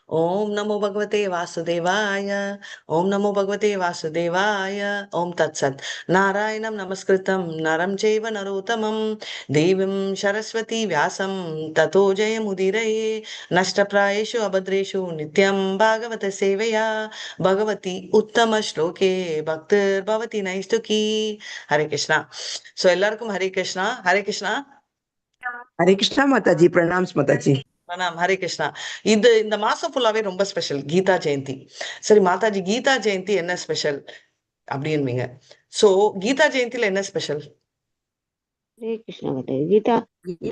ஓம் நமோ பகவதே வாசுதேவாய. ஓம் நமோ பகவதே வாசுதேவாய. ஓம் தத்சத். நாராயணம் நமஸ்கிருதம் நரம் செய்வ நரோத்தமம் தேவீம் சரஸ்வதி வியாசம் ததோ ஜெயமுதிரயே. நஷ்டப்ராயேஷு அபத்ரேஷு நித்யம் பாகவத சேவையா பகவதி உத்தம ஸ்லோகே பக்திர் பவதி நைஷ்டுகி. ஹரே கிருஷ்ணா. சோ எல்லாருக்கும் ஹரே கிருஷ்ணா. ஹரே கிருஷ்ணா. ஹரே கிருஷ்ணா மாதாஜி. பிரணாம்ஸ் மாதாஜி. பிரணாம். ஹரே கிருஷ்ணா. இந்த மாசம் ஃபுல்லாவே ரொம்ப ஸ்பெஷல், கீதா ஜெயந்தி. சரி மாதாஜி, கீதா ஜெயந்தி என்ன ஸ்பெஷல் அப்படின்வீங்க. சோ கீதா ஜெயந்தில என்ன ஸ்பெஷல்? ஹரே கிருஷ்ணா மாதாஜி. கீதா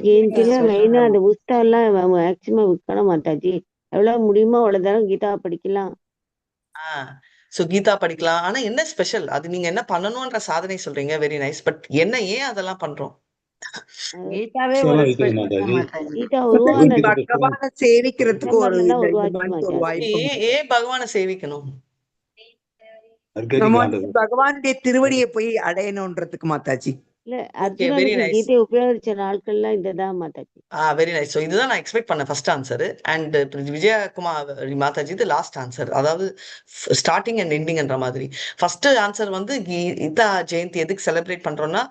ஜெயந்தில மெயினா அந்த புஸ்தகம்லாம் மேக்சிமம் விற்கணும் மாதாஜி. எவ்வளவு முடியுமோ அவ்வளவு தரம் கீதா படிக்கலாம். சோ கீதா படிக்கலாம். ஆனா என்ன ஸ்பெஷல்? அது நீங்க என்ன பண்ணணும்ன்ற சாதனை சொல்றீங்க, வெரி நைஸ். பட் என்ன, ஏன் அதெல்லாம் பண்றோம்? கீதாவே ஒரு ஸ்பெஷல் மாதாஜி. கீதா மாதாஜி, உருவானது பகவானை சேவிக்கிறதுக்கு ஒரு டிசம்பர்ல தான் இந்த உருவாச்சு month ஒரு மாதாஜி. வாய்ப்பு. ஏன் பகவானை சேவிக்கணும்? நம்ம பகவானுடைய திருவடியை போய் அடையணும்ன்றதுக்கு மாதாஜி. இல்ல ஓகே, வெரி அர்ஜுனனுக்கு நைஸ். கீதையை உபயோகிச்ச நாட்கள்லாம் இதுதான் மாதாஜி. Very nice. ஸோ இதுதான் நான் எக்ஸ்பெக்ட் பண்ண first answer. And Vijayakumar Mataji இது லாஸ்ட் ஆன்சர். அதாவது ஸ்டார்டிங் அண்ட் எண்டிங்ன்ற மாதிரி. ஃபர்ஸ்ட் ஆன்சர் வந்து கீதா ஜெயந்தி எதுக்கு செலிப்ரேட் பண்றோம்னா,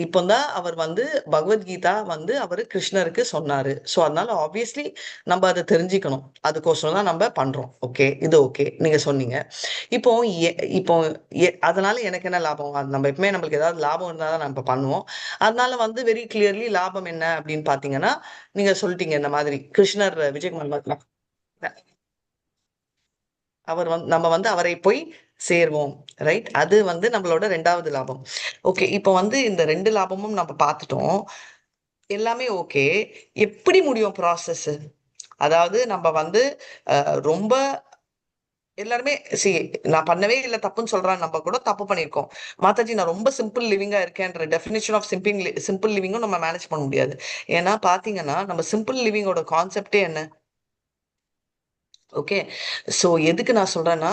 இப்போ தான் அவர் வந்து பகவத்கீதா வந்து அவர் கிருஷ்ணருக்கு சொன்னாரு. ஸோ அதனால ஆப்வியஸ்லி நம்ம அதை தெரிஞ்சுக்கணும். அதுக்கோசரம் தான் நம்ம பண்றோம். ஓகே, இது ஓகே, நீங்க சொன்னீங்க. இப்போ இப்போ அதனால எனக்கு என்ன லாபம்? அது நம்ம எப்பவுமே நம்மளுக்கு ஏதாவது லாபம் இருந்தால் தான் நம்ம பண்ணுவோம். அதனால வந்து வெரி கிளியர்லி லாபம் என்ன அப்படின்னு பாத்தீங்கன்னா, நீங்க சொல்லிட்டீங்க இந்த மாதிரி கிருஷ்ணர் விஜயகுமார் அவர் வந்து நம்ம வந்து அவரை போய் சேர்வோம். ரைட், அது வந்து நம்மளோட 2வது லாபம். ஓகே, இப்போ வந்து இந்த 2 லாபமும் நம்ம பார்த்துட்டோம். எல்லாமே ஓகே. எப்படி முடியும் ப்ராசஸ்? அதாவது நம்ம வந்து ரொம்ப எல்லாருமே நான் பண்ணவே இல்லை தப்புன்னு சொல்றான், நம்ம கூட தப்பு பண்ணியிருக்கோம். மாதாஜி நான் ரொம்ப சிம்பிள் லிவிங்கா இருக்கேன்ற டெஃபினேஷன் ஆஃப் சிம்பிள் லிவிங்கும் நம்ம மேனேஜ் பண்ண முடியாது. ஏன்னா பாத்தீங்கன்னா நம்ம சிம்பிள் லிவிங்கோட கான்செப்டே என்ன? ஓகே, ஸோ எதுக்கு நான் சொல்றேன்னா,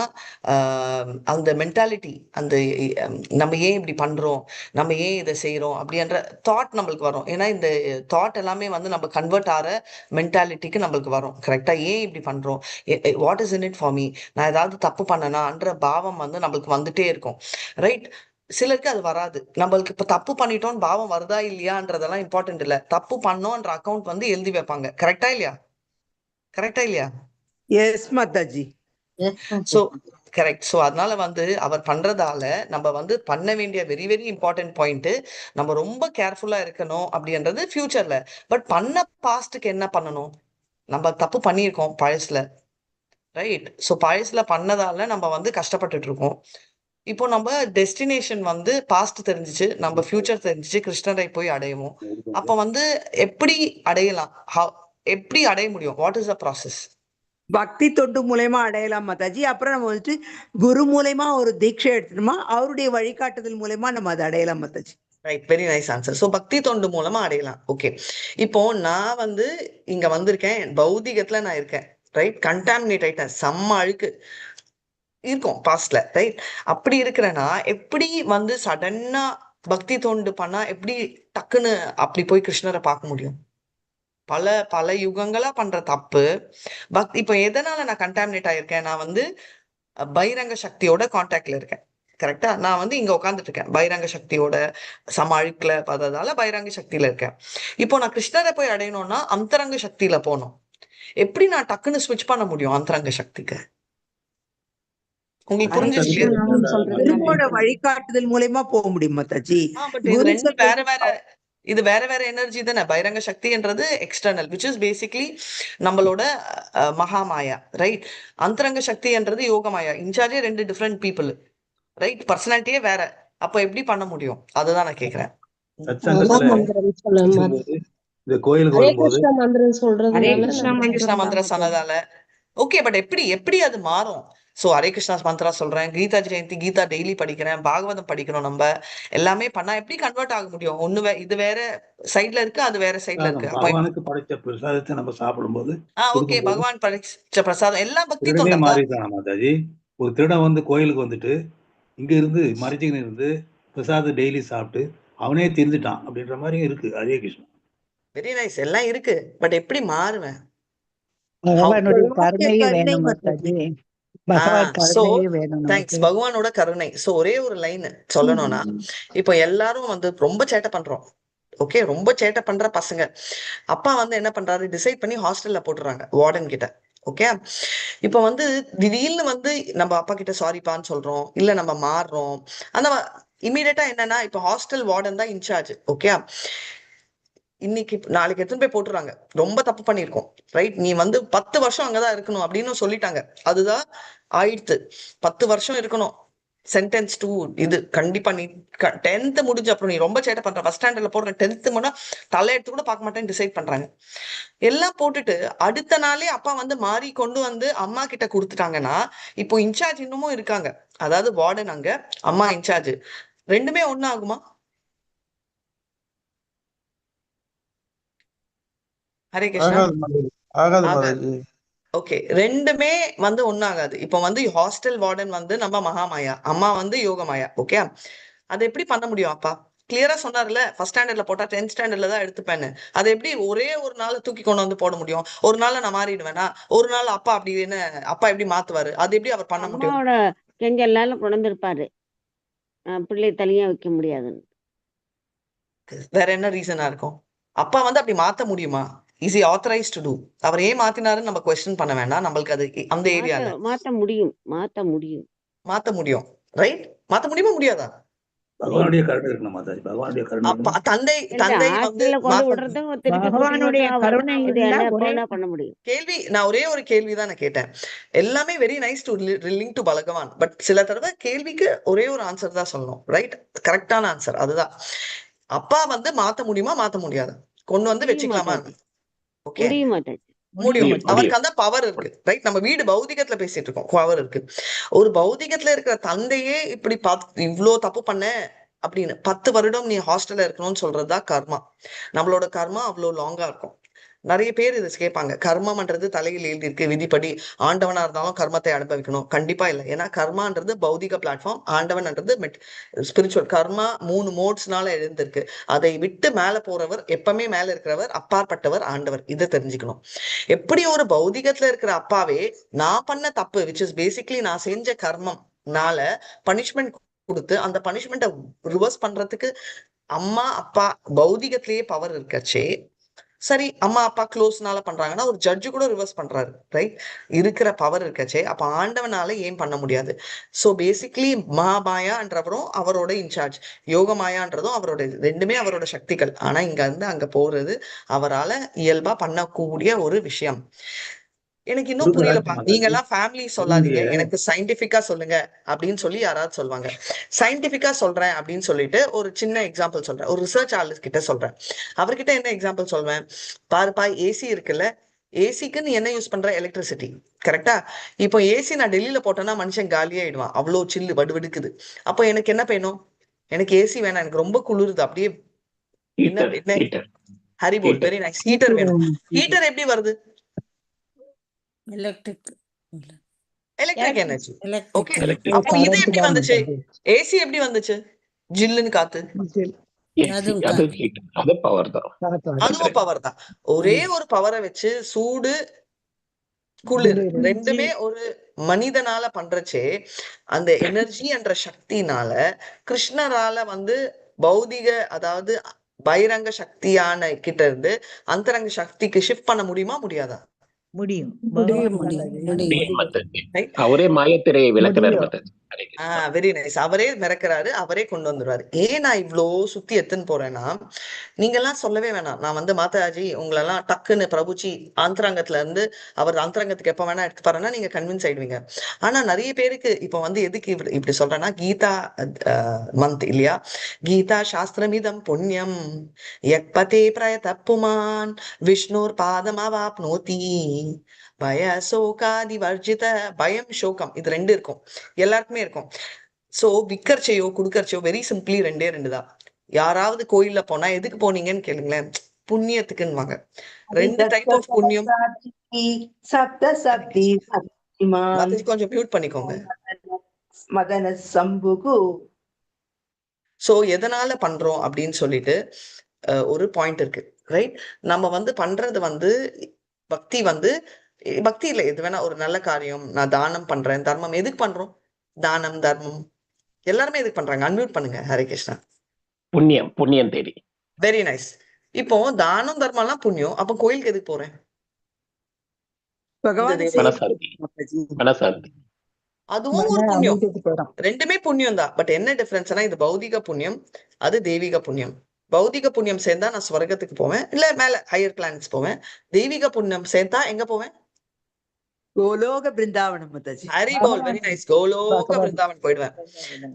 அந்த மென்டாலிட்டி, அந்த நம்ம ஏன் இப்படி பண்றோம், நம்ம ஏன் இதை செய்யறோம் அப்படின்ற தாட் நம்மளுக்கு வரும். ஏன்னா இந்த தாட் எல்லாமே வந்து நம்ம கன்வெர்ட் ஆகிற மென்டாலிட்டிக்கு நம்மளுக்கு வரும். கரெக்டா, ஏன் இப்படி பண்றோம், what is in it for me, நான் ஏதாவது தப்பு பண்ணனான்ற பாவம் வந்து நம்மளுக்கு வந்துட்டே இருக்கும். ரைட், சிலருக்கு அது வராது. நம்மளுக்கு இப்ப தப்பு பண்ணிட்டோம்னு பாவம் வருதா இல்லையான்றதெல்லாம் இம்பார்ட்டன்ட் இல்லை. தப்பு பண்ணோன்ற அக்கௌண்ட் வந்து எழுதி வைப்பாங்க. கரெக்டா இல்லையா? கரெக்டா இல்லையா? Yes Mataji. So correct. So அதனால வந்து அவர் பண்றதால நம்ம வந்து பண்ண வேண்டிய வெரி வெரி இம்பார்ட்டன்ட் பாயிண்ட், நம்ம ரொம்ப கேர்ஃபுல்லா இருக்கணும் அப்படின்றது ஃபியூச்சர்ல. பட் பண்ண பாஸ்ட்டுக்கு என்ன பண்ணணும்? நம்ம தப்பு பண்ணியிருக்கோம் பழசுல. ரைட், ஸோ பழசுல பண்ணதால நம்ம வந்து கஷ்டப்பட்டுட்டு இருக்கோம். இப்போ நம்ம டெஸ்டினேஷன் வந்து பாஸ்ட் தெரிஞ்சிச்சு, நம்ம ஃபியூச்சர் தெரிஞ்சிச்சு, கிருஷ்ணரை போய் அடையுவோம். அப்ப வந்து எப்படி அடையலாம்? எப்படி அடைய முடியும்? What is the process? பக்தி தொண்டு மூலயமா அடையலாம் மாதாஜி. அப்புறம் நம்ம வந்துட்டு குரு மூலயமா ஒரு தீட்சை எடுத்துட்டோமா, அவருடைய வழிகாட்டுதல் மூலயமா நம்ம அதை அடையலாம் Mataji. Right, very nice answer. So பக்தி தொண்டு மூலமா அடையலாம். ஓகே, இப்போ நான் வந்து இங்க வந்திருக்கேன், பௌதிகத்துல நான் இருக்கேன். ரைட், கண்டாமினேட் ஆயிட்டேன், செம்ம அழுக்கு இருக்கும் பாஸ்ட்ல. ரைட், அப்படி இருக்கிறேன்னா எப்படி வந்து சடனா பக்தி தொண்டு பண்ணா எப்படி டக்குன்னு அப்படி போய் கிருஷ்ணரை பார்க்க முடியும்? பல பல யுகங்களா பண்ற தப்பு. இப்போ எதனால நான் கண்டாமினேட் ஆயிருக்கேன்? நான் வந்து பைரங்க சக்தியோட கான்டாக்ட்ல இருக்கேன். கரெக்டா, நான் வந்து இங்க உட்காந்துட்டு இருக்கேன் பைரங்க சக்தியோட சம அழுக்குல பார்த்ததால பைரங்க சக்தியில இருக்கேன். இப்போ நான் கிருஷ்ணரை போய் அடையணும்னா அந்தரங்க சக்தியில போகணும். எப்படி நான் டக்குன்னு ஸ்விட்ச் பண்ண முடியும் அந்தரங்க சக்திக்கு? உங்களுக்கு புரிஞ்சிச்சு? குருவோட வழிகாட்டுதல் மூலயமா போக முடியும் மாதாஜி. பட் இது ரெண்டு வேற வேற, இது வேற வேற எனர்ஜி தானே. பைரங்க சக்தின்றது எக்ஸ்டர்னல், விச் இஸ் பேசிக்லி நம்மளோட மகாமாயா. ரைட், அந்தரங்க சக்தின்றது யோகமாயா. இன்சார்ஜே 2 different people. ரைட், பர்சனாலிட்டியே வேற. அப்ப எப்படி பண்ண முடியும்? அதுதான் நான் கேக்குறேன். இந்த கோயிலுக்கு வரும்போது ஹரே கிருஷ்ணா மந்திரம் சொன்னதால ஓகே. பட் எப்படி எப்படி அது மாறும்? சோ ஹரே கிருஷ்ணா மந்திரா சொல்றேன், கீதா ஜெயந்தி, கீதா டெய்லி படிக்கிறேன், பாகவதம் படிக்கிறோம், நம்ம எல்லாமே பண்ணா எப்படி கன்வெர்ட் ஆக முடியும்? ஒண்ணு இது வேற சைட்ல இருக்கு, அது வேற சைட்ல இருக்கு. பகவானுக்கு படைச்ச பிரசாதத்தை நம்ம சாப்பிடும்போது ஓகே, பகவான் படைச்ச பிரசாதம் எல்லாம் பக்தி திருடனே தொண்டா? மாறிட்டான் மாதாஜி. ஒரு திருடன் வந்து கோயிலுக்கு வந்துட்டு இங்க இருந்து மறைச்சிக்கின்னு இருந்து பிரசாதம் டெய்லி சாப்பிட்டு அவனே தெரிஞ்சுட்டான் அப்படின்ற மாதிரி இருக்கு. ஹரே கிருஷ்ணா. வெரி நைஸ், எல்லாம் இருக்கு. பட் எப்படி மாறுவேன்? பகவானுடைய பகவானுடைய கருணையே கருணை வேணும் மாதாஜி. மாதாஜி. பகவான் சோ கருணையே வேணும் தேங்க்ஸ், நமக்கு. பகவானோட கருணை. சோ ஒரே ஒரு லைன் சொல்லணும்னா, இப்போ எல்லாரும் வந்து ரொம்ப சேட்டை பண்றோம். ஓகே, ரொம்ப சேட்டை பண்ற பசங்க அப்பா வந்து என்ன பண்றாரு, டிசைட் பண்ணி ஹாஸ்டல்ல போட்டுறாங்க வார்டன் கிட்ட. ஓகே, இப்ப வந்து திடீர்னு வந்து நம்ம அப்பா கிட்ட சாரிப்பான்னு சொல்றோம், இல்ல நம்ம மாறுறோம். அந்த இமீடியட்டா என்னன்னா, இப்ப ஹாஸ்டல் வார்டன் தான் இன்சார்ஜ். ஓகே, இன்னைக்கு நாளைக்கு எடுத்துன்னு போய் போட்டுறாங்க, ரொம்ப தப்பு பண்ணிருக்கோம், ரைட்? நீ வந்து 10 வருஷம் அங்கதான் இருக்கணும் அப்படின்னு சொல்லிட்டாங்க. அதுதான் ஆயிடுத்து, 10 வருஷம் இருக்கணும் சென்டென்ஸ் டூ. இது கண்டிப்பா நீ 10th முடிஞ்ச அப்புறம் நீ ரொம்ப சேட்டை பண்ற, ஃபர்ஸ்ட் ஸ்டாண்டர்ட்ல போடுற, 10th முன்னா தலை எடுத்து கூட பார்க்க மாட்டேன்னு டிசைட் பண்றாங்க. எல்லாம் போட்டுட்டு அடுத்த நாளே அப்பா வந்து மாறி கொண்டு வந்து அம்மா கிட்ட கொடுத்துட்டாங்கன்னா, இப்போ இன்சார்ஜ் இன்னமும் இருக்காங்க. அதாவது வார்டன் அங்க, அம்மா இன்சார்ஜ், ரெண்டுமே ஒண்ணு ஆகுமா? ஹரே கிருஷ்ணா. ஆகாது மாதாஜி. ஆகாது ஆகாது. மாதாஜி. ஓகே, ரெண்டுமே வந்து ஒண்ணாகாது. இப்ப வந்து ஹாஸ்டல் வார்டன் வந்து நம்ம மகாமாயா, அம்மா வந்து யோகமாயா. ஓகே, அதை எப்படி பண்ண முடியும்? அப்பா கிளியரா சொன்னார்ல, ஃபர்ஸ்ட் ஸ்டாண்டர்ட்ல போட்டா 10th ஸ்டாண்டர்ட்ல தான் எடுத்துப்பேன்னு. அதை எப்படி ஒரே ஒரு நாள் தூக்கி கொண்டு வந்து போட முடியும்? ஒரு நாள்ல நான் மாறிடுவேனா? ஒரு நாள் அப்பா அப்படி என்ன, அப்பா எப்படி மாத்துவாரு? அது எப்படி அவர் பண்ண முடியும்? அம்மாவோட கெஞ்சல்லால கொண்டு வந்திருப்பாரு. பிள்ளை தனியா வைக்க முடியாதுன்னு. வேற என்ன ரீசனா இருக்கும்? அப்பா வந்து அப்படி மாத்த முடியுமா? Is he authorized to do? அவர் ஏன் மாத்தினாருன்னு நம்ம கொஸ்டின் பண்ண வேண்டாம். நம்மளுக்கு அது அந்த ஏரியால மாத்த முடியும், மாத்த முடியும். மாத்த முடியும், ரைட்? மாத்த முடியுமா முடியாதா? பகவானுடைய கருணை இருக்கணும் மாதாஜி. பகவானுடைய கருணை அப்பா இருக்கணும். தந்தை இல்ல தந்தை வந்து ஹாஸ்டல்ல கொண்டு மாத்த விடுறதும் திருப்பி கூட்டிட்டு பகவானுடைய வந்து அவர் கருணை இது இருந்தா என்ன ஒரே போனா பண்ண முடியும். கேள்வி, நான் ஒரே ஒரு கேள்விதான் நான் கேட்டேன். எல்லாமே very nice to link to பகவான், பட் சில தடவை கேள்விக்கு ஒரே ஒரு ஆன்சர் தான் சொல்லணும், ரைட்? கரெக்டான ஆன்சர் அதுதான். அப்பா வந்து மாத்த முடியுமா மாத்த முடியாதா? கொண்டு வந்து முடியும் வச்சுக்கலாமா? மாதாஜி, ஓகே, முடியும் மாதாஜி. முடியும். முடியும், அவருக்கு முடியும். அந்த பவர் இருக்கு, ரைட்? நம்ம வீடு பௌதிகத்துல பேசிட்டு இருக்கோம், பவர் இருக்கு. ஒரு பௌதிகத்துல இருக்கிற தந்தையே இப்படி பார்த்து இவ்ளோ தப்பு பண்ண அப்படின்னு 10 வருடம் நீ ஹாஸ்டல்ல இருக்கணும்னு சொல்றதுதான் கர்மா. நம்மளோட கர்மா அவ்வளவு லாங்கா இருக்கும். நிறைய பேர் இதை கேட்பாங்க, கர்மம்ன்றது தலையில் எழுதி இருக்கு விதிப்படி, ஆண்டவனா இருந்தாலும் கர்மத்தை அனுபவிக்கணும். கண்டிப்பா இல்லை. ஏன்னா கர்மான்றது பௌதிக பிளாட்ஃபார்ம், ஆண்டவன்ன்றது ஸ்பிரிச்சுவல். கர்மா 3 மோட்ஸ்னால எழுந்திருக்கு. அதை விட்டு மேல போறவர், எப்பவுமே மேல இருக்கிறவர், அப்பாற்பட்டவர் ஆண்டவர். இதை தெரிஞ்சுக்கணும். எப்படி ஒரு பௌதிகத்துல இருக்கிற அப்பாவே நான் பண்ண தப்பு, விச் இஸ் பேசிக்லி நான் செஞ்ச கர்மம்னால பனிஷ்மெண்ட் கொடுத்து அந்த பனிஷ்மெண்ட்டை ரிவர்ஸ் பண்றதுக்கு அம்மா அப்பா பௌதிகத்திலேயே பவர் இருக்கச்சே, சரி அம்மா அப்பா க்ளோஸ்னால பண்றாங்கன்னா ஒரு ஜட்ஜு கூட ரிவர்ஸ் பண்றாரு, ரைட்? இருக்கிற பவர் இருக்கச்சே, அப்ப ஆண்டவனால ஏன் பண்ண முடியாது? சோ பேசிக்லி மகாமாயான்றவரும் அவரோட இன்சார்ஜ், யோகமாயான்றதும் அவரோட, ரெண்டுமே அவரோட சக்திகள். ஆனா இங்க இருந்து அங்க போறது அவரால இயல்பா பண்ணக்கூடிய ஒரு விஷயம். எனக்கு இன்னும் புரியலப்பா. நீங்க எல்லாம் ஃபேமிலி சொல்லாதீங்க, எனக்கு சயின்டிபிக்கா சொல்லுங்க அப்படின்னு சொல்லி யாராவது சொல்லுவாங்க. சயின்டிபிக்கா சொல்றேன் அப்படின்னு சொல்லிட்டு ஒரு சின்ன எக்ஸாம்பிள் சொல்றேன், ஒரு ரிசர்ச் ஆர்டிஸ்ட் கிட்ட சொல்றேன். அவர்கிட்ட என்ன எக்ஸாம்பிள் சொல்வேன்? பாருப்பா, ஏசி இருக்குல்ல, ஏசிக்கு நீ என்ன யூஸ் பண்ற? எலக்ட்ரிசிட்டி, கரெக்டா? இப்போ ஏசி நான் டெல்லியில போட்டேன்னா மனுஷன் காலியாயிடுவான், அவ்வளோ சில்லு வடுவெடுக்குது. அப்போ எனக்கு என்ன வேணும்? எனக்கு ஏசி வேணாம், எனக்கு ரொம்ப குளிருது அப்படியே. என்ன என்ன ஹரிபோல், வெரி நைஸ். ஹீட்டர் வேணும். ஹீட்டர் எப்படி வருது? Electric electric energy. Okay, electric அப்போ இது எப்படி வந்துச்சு? ஏசி எப்படி வந்துச்சு? ஜில்லுன்னு காத்து, அதுவும் பவர் தான். ஒரே ஒரு பவரை வச்சு சூடு குளிர் ரெண்டுமே ஒரு மனிதனால பண்றச்சே, அந்த எனர்ஜி என்ற சக்தினால கிருஷ்ணரால வந்து பௌதிக, அதாவது பகிரங்க சக்தியான கிட்ட இருந்து அந்தரங்க சக்திக்கு ஷிஃப்ட் பண்ண முடியுமா முடியாதா? முடியும். அவரே மாயத்திரையை விளக்குறாரு. Very nice. அவரே மிரக்கிறாரு, அவரே கொண்டு வந்துருவாரு. ஏன் நான் இவ்வளோ சுத்தி எத்துன்னு போறேன்னா, நீங்க எல்லாம் சொல்லவே வேணாம். நான் வந்து மாதாஜி உங்களெல்லாம் டக்குன்னு பிரபுச்சி அந்தரங்கத்துல இருந்து அவர் அந்தரங்கத்துக்கு எப்ப வேணா எடுத்து பாருன்னா நீங்க கன்வின்ஸ் ஆயிடுவீங்க. ஆனா நிறைய பேருக்கு இப்ப வந்து எதுக்கு இப்படி சொல்றேன்னா, கீதா மந்த் இல்லையா? கீதா சாஸ்திரமிதம் புண்ணியம் யக்பதே பிரயத புமான் விஷ்ணுர் பாதம் அவாப்னோதி பய சோகாதி வர்ஜித. பயம் சோகம் இது ரெண்டு இருக்கும், எல்லாருக்குமே இருக்கும். சோ விக்கர்ச்சையோ குடுக்கர்ச்சையோ வெரி சிம்பிளி ரெண்டே ரெண்டுதான். யாராவது கோயில்ல போனா எதுக்கு போனீங்கன்னு கேளுங்களேன், புண்ணியத்துக்குன்னுவாங்க. ரெண்டு டைப் ஆஃப் புண்ணியம். கொஞ்சம் மியூட் பண்ணிக்கோங்க. மதன சம்புகு. சோ எதனால பண்றோம் அப்படின்னு சொல்லிட்டு ஒரு பாயிண்ட் இருக்கு, ரைட்? நம்ம வந்து பண்றது வந்து பக்தி வந்து பக்தியில எது வேணா ஒரு நல்ல காரியம், நான் தானம் பண்றேன், தர்மம் எதுக்கு பண்றோம்? தானம், தர்மம் எல்லாருமே எதுக்கு பண்றாங்க? அன்மியூட் பண்ணுங்க. ஹரே கிருஷ்ணா. புண்ணியம் புண்ணியம் தேடி. Very nice. இப்போ தானம் தர்மம்லாம் புண்ணியம். அப்ப கோயிலுக்கு எதுக்கு போறேன்? இந்த பகவான் தேவை மனசாந்தி மாதாஜி. மனசாந்தி. அதுவும் ஒரு புண்ணியம். அமைதிக்கு போறோம். ரெண்டுமே புண்ணியம் தான். பட் என்ன டிஃபரன்ஸ்னா இது பௌதிக புண்ணியம், அது தெய்வீக புண்ணியம். பௌதிக புண்ணியம் சேர்ந்தா நான் ஸ்வர்க்கத்துக்கு போவேன், இல்ல மேல ஹையர் பிளானட்ஸ் போவேன். தெய்வீக புண்ணியம் சேர்த்தா எங்க போவேன்? கோலோக பிருந்தாவனம் மாதாஜி. ஹரி போல். Very nice. கோலோக பகவான். பிருந்தாவன் போயிடுவேன்.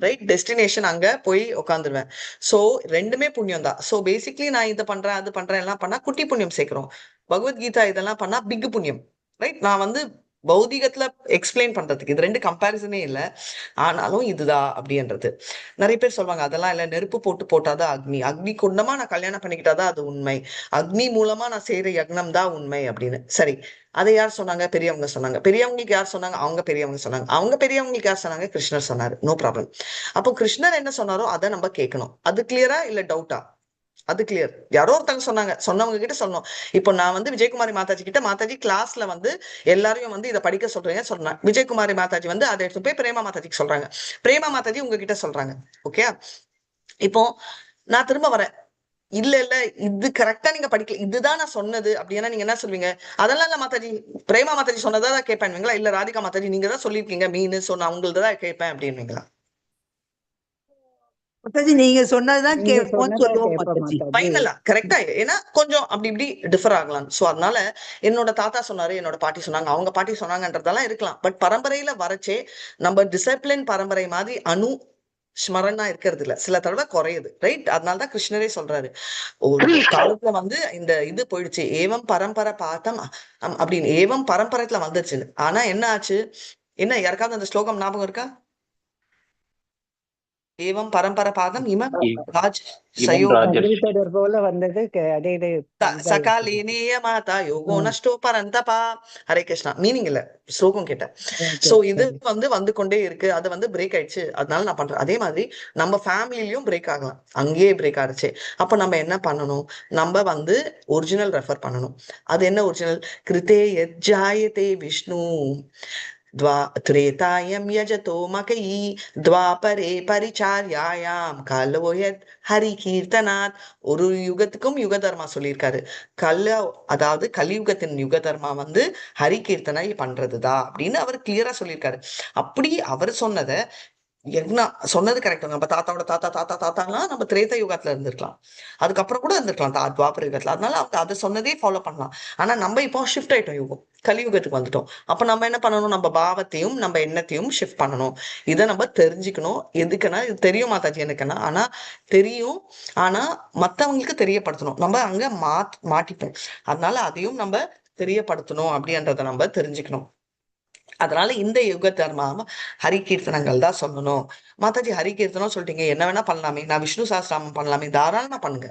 ரைட், டெஸ்டினேஷன் அங்க போய் உட்காந்துருவேன். சோ ரெண்டுமே புண்ணியம் தான். சோ பேசிக்லி நான் இதை பண்றேன் அது பண்றேன் எல்லாம் பண்ணா குட்டி புண்ணியம் சேர்க்கிறோம். பகவத்கீதா இதெல்லாம் பண்ணா பிக் புண்ணியம். ரைட், நான் வந்து பௌதிகத்துல எக்ஸ்பிளைன் பண்றதுக்கு இது ரெண்டு கம்பேரிசனே இல்லை. ஆனாலும் இதுதான் அப்படின்றது. நிறைய பேர் சொல்லுவாங்க அதெல்லாம் இல்ல, நெருப்பு போட்டாதான் அக்னி, அக்னி குண்டமா நான் கல்யாணம் பண்ணிக்கிட்டாதான் அது உண்மை, அக்னி மூலமா நான் செய்யற யக்னம் தான் உண்மை அப்படின்னு. சரி, அதை யார் சொன்னாங்க? பெரியவங்க சொன்னாங்க. பெரியவங்களுக்கு யார் சொன்னாங்க? அவங்க பெரியவங்க சொன்னாங்க. அவங்க பெரியவங்களுக்கு யார் சொன்னாங்க? கிருஷ்ணர் சொன்னாரு. No problem. அப்போ கிருஷ்ணர் என்ன சொன்னாரோ அதை நம்ம கேட்கணும். அது கிளியரா இல்ல டவுட்டா? அது கிளியர். யாரோ ஒருத்தவங்க சொன்னாங்க, சொன்னவங்க கிட்ட சொல்லணும். இப்போ நான் வந்து விஜயகுமாரி மாதாஜி கிட்ட, மாதாஜி கிளாஸ்ல வந்து எல்லாரையும் வந்து இதை படிக்க சொல்றீங்க சொன்னேன். விஜயகுமாரி மாதாஜி வந்து அதை எடுத்து போய் பிரேமா மாதாஜிக்கு சொல்றாங்க. பிரேமா மாதாஜி உங்ககிட்ட சொல்றாங்க. ஓகே, இப்போ நான் திரும்ப வரேன், இல்ல இது கரெக்டா நீங்க படிக்கல, இதுதான் நான் சொன்னது அப்படின்னா நீங்க என்ன சொல்வீங்க? அதெல்லாம் இல்ல மாதாஜி, பிரேமா மாதாஜி சொன்னதான் கேட்பேன்வீங்களா? இல்ல ராதிகா மாதாஜி நீங்க தான் சொல்லியிருக்கீங்க மீன், சோ நான் உங்களதான் கேட்பேன் அப்படின்வீங்களா? மாதாஜி நீங்க சொன்னதுதான் நீங்க கேட்போம்னு சொன்னதை சொல்லுவோம் கேட்போம் மாதாஜி. மாதாஜி. ஃபைனலா கரெக்டா, ஏன்னா கொஞ்சம் அப்படி இப்படி டிஃபர் ஆகலாம். சோ அதனால என்னோட தாத்தா சொன்னாரு, என்னோட பாட்டி சொன்னாங்க, அவங்க பாட்டி சொன்னாங்கன்றதெல்லாம் இருக்கலாம். பட் பரம்பரையில வரச்சே நம்ம டிசிப்ளின் பரம்பரை மாதிரி ஸ்மரணா இருக்கிறது இல்ல, சில தடவை குறையுது. ரைட், அதனாலதான் கிருஷ்ணரே சொல்றாரு ஒரு காலத்துல வந்து இந்த இது போயிடுச்சு, ஏவம் பரம்பரை பார்த்தம் அப்படின்னு ஏவம் பரம்பரத்துல வந்துருச்சு. ஆனா என்ன ஆச்சு? என்ன யாருக்காவது அந்த ஸ்லோகம் ஞாபகம் இருக்கா? ஏவம் பரம்பரை பாதம் இமம் ராஜ் சயோ ராஜர்ஷி. தொடர் போல வந்தது அதே இது சகாலேனேய மாதா யோகோ நஷ்டோ பரந்தபா. ஹரே கிருஷ்ணா. மீனிங் இல்ல, ஸ்லோகம் கேட்டேன். Okay, சோ இது சரி. வந்து கொண்டே இருக்கு, அது வந்து பிரேக் ஆயிடுச்சு, அதனால நான் பண்றேன். அதே மாதிரி நம்ம ஃபேமிலிலயும் பிரேக் ஆகலாம், அங்கேயே பிரேக் ஆயிடுச்சு. அப்ப நம்ம என்ன பண்ணணும்? நம்ம வந்து ஒரிஜினல் ரெஃபர் பண்ணணும். அது என்ன ஒரிஜினல்? கிருதே யஜ்ஜாயதே விஷ்ணு त्रेतायं यजतो मकई द्वापरे परिचार्यायाம் கலோயத் ஹரி கீர்த்தனாத். ஒரு யுகத்துக்கும் யுக தர்மா சொல்லியிருக்காரு. அதாவது கலியுகத்தின் யுக தர்மா வந்து ஹரி கீர்த்தனை பண்றதுதான் அப்படின்னு அவர் கிளியரா சொல்லியிருக்காரு. அப்படி அவர் சொன்னதை என்ன சொன்னது கரெக்ட். நம்ம தாத்தாவோட தாத்தா தாத்தா தாத்தாலாம் நம்ம திரேத யுகத்துல இருந்திருக்கலாம், அதுக்கப்புறம் கூட இருந்திருக்கலாம் துவாபர யுகத்துல. அதனால அவங்க அதை சொன்னதே ஃபாலோ பண்ணலாம். ஆனா நம்ம இப்போ ஷிஃப்ட் ஆயிட்டோம், யுகம் கலியுகத்துக்கு வந்துட்டோம். அப்ப நம்ம என்ன பண்ணணும்? நம்ம பாவத்தையும் நம்ம எண்ணத்தையும் ஷிஃப்ட் பண்ணணும். இதை நம்ம தெரிஞ்சுக்கணும். எதுக்குன்னா இது தெரியும் மாதாஜி எனக்குன்னா, ஆனா தெரியும், ஆனா மத்தவங்களுக்கு தெரியப்படுத்தணும். நம்ம அங்க மாட்டிப்போம். அதனால அதையும் நம்ம தெரியப்படுத்தணும் அப்படின்றத நம்ம தெரிஞ்சுக்கணும். அதனால இந்த யுக தர்மா ஹரிகீர்த்தனங்கள் தான் சொல்லணும். மாதாஜி ஹரிகீர்த்தனம் சொல்லிட்டீங்க, என்ன வேணா பண்ணலாமே, நான் விஷ்ணு சஹஸ்ரநாமம் பண்ணலாமே, தாராளமா பண்ணுங்க.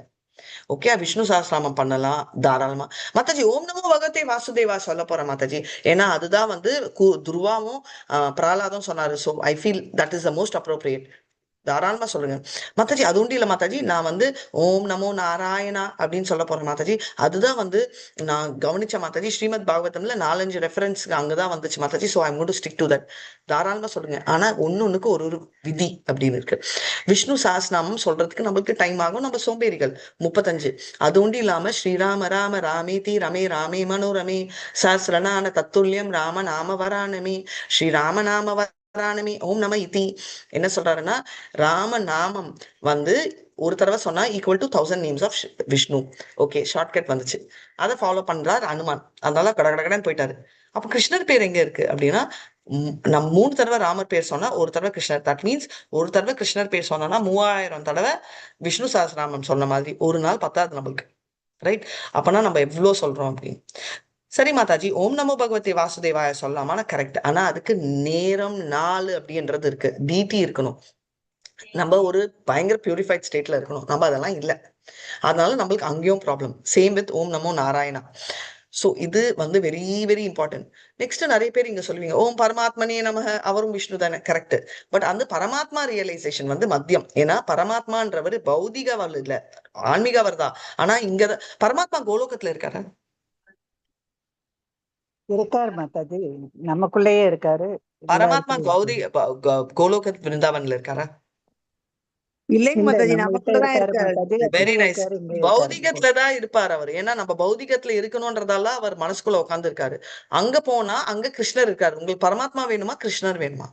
ஓகே, விஷ்ணு சஹஸ்ரநாமம் பண்ணலாம் தாராளமா. மாதாஜி ஓம் நமோ பகவதே வாசுதேவா சொல்ல போறேன் மாதாஜி. ஏன்னா அதுதான் வந்து துருவாவும் பிரகலாதும் சொன்னாரு. So I feel that is the most appropriate. தாராளமா சொல்லுங்க மாதாஜி. அது உண்டு இல்ல மாதாஜி, நான் வந்து ஓம் நமோ நாராயணா அப்படின்னு சொல்ல போறேன் மாதாஜி. அதுதான் வந்து நான் கவனிச்ச மாதாஜி, ஸ்ரீமத் பாகவதம்ல 4-5 ரெஃபரன்ஸ் அங்கதான் வந்துச்சு Mataji. So I'm going to stick to that. தாராளமா சொல்லுங்க. ஆனா ஒன்னொன்னுக்கு ஒரு விதி அப்படின்னு இருக்கு. விஷ்ணு சஹஸ்ரநாமம் சொல்றதுக்கு நம்மளுக்கு டைம் ஆகும், நம்ம சோம்பேறிகள். 35. அது உண்டு இல்லாம ஸ்ரீராம ராம ராமேதி ரமே ராமே மனோரமே சஹஸ்ரநாம தத்துல்யம் ராம நாம வராணமே ஸ்ரீராம நாம வராணமே ஓம் நம இதி. என்ன சொல்றாருன்னா, ராம நாமம் வந்து ஒரு தடவை சொன்னா equal to 1000 names of Vishnu. Okay, shortcut வந்துச்சு. அதை ஃபாலோ பண்றார் அனுமான். அதனால கடகடன்னு போயிட்டாரு. அப்ப கிருஷ்ணர் பேர் எங்க இருக்கு அப்படின்னா, நம்ம 3 தடவை ராமர் பேர் சொன்னா ஒரு தடவை கிருஷ்ணர். தட் மீன்ஸ் ஒரு தடவை கிருஷ்ணர் பேர் சொன்னா 3000 தடவை விஷ்ணு சஹஸ்ரநாமம் சொன்ன மாதிரி. ஒரு நாள் பத்தாது நம்மளுக்கு. ரைட், அப்பனா நம்ம எவ்வளவு சொல்றோம் அப்படின்னு. சரி மாதாஜி, ஓம் நமோ பகவதே வாசுதேவாய சொல்லலாமா? கரெக்ட். ஆனா அதுக்கு நேரம் நாள் அப்படின்றது இருக்கு, டிடி இருக்கணும். நம்ம ஒரு பயங்கர பியூரிஃபைட் ஸ்டேட்ல இருக்கணும். நம்ம அதெல்லாம் இல்லை. அதனால நம்மளுக்கு அங்கேயும் problem. Same with Om Namo Narayana. So இது வந்து வெரி வெரி இம்பார்ட்டன்ட். நெக்ஸ்ட் நிறைய பேர் இங்க சொல்லுவீங்க ஓம் பரமாத்மனே நமக, அவரும் விஷ்ணு தானே, கரெக்ட். பட் அந்த பரமாத்மா ரியலைசேஷன் வந்து மத்தியம். ஏன்னா பரமாத்மான்றவர் பௌதிகவர் இல்ல, ஆன்மீகவர் தான். ஆனா இங்க பரமாத்மா கோலோகத்துல இருக்காரு. இருக்காரு மாதாஜி, நமக்குள்ளேயே இருக்காரு. எல்லா பரமாத்மா இடத்துலயும் இருக்காரு. கோலோக பிருந்தாவன்ல இருக்காரா? இல்லைங்க இல்ல, மாதாஜி, நம்ம கிட்ட நமக்குள்ளதான் இருக்காரு இருக்காரு. மாதாஜி. வெரி அங்கேயும் நைஸ். இருக்காரு, இங்கேயும் இருக்காரு மாதாஜி. பௌதிகத்துல தான் இருப்பார் அவர். ஏன்னா நம்ம பௌதிகத்துல இருக்கணும்ன்றதால அவர் மனசுக்குள்ள உட்கார்ந்து இருக்காரு. அங்க போனா அங்க கிருஷ்ணர் இருக்காரு. உங்களுக்கு பரமாத்மா வேணுமா கிருஷ்ணர் வேணுமா?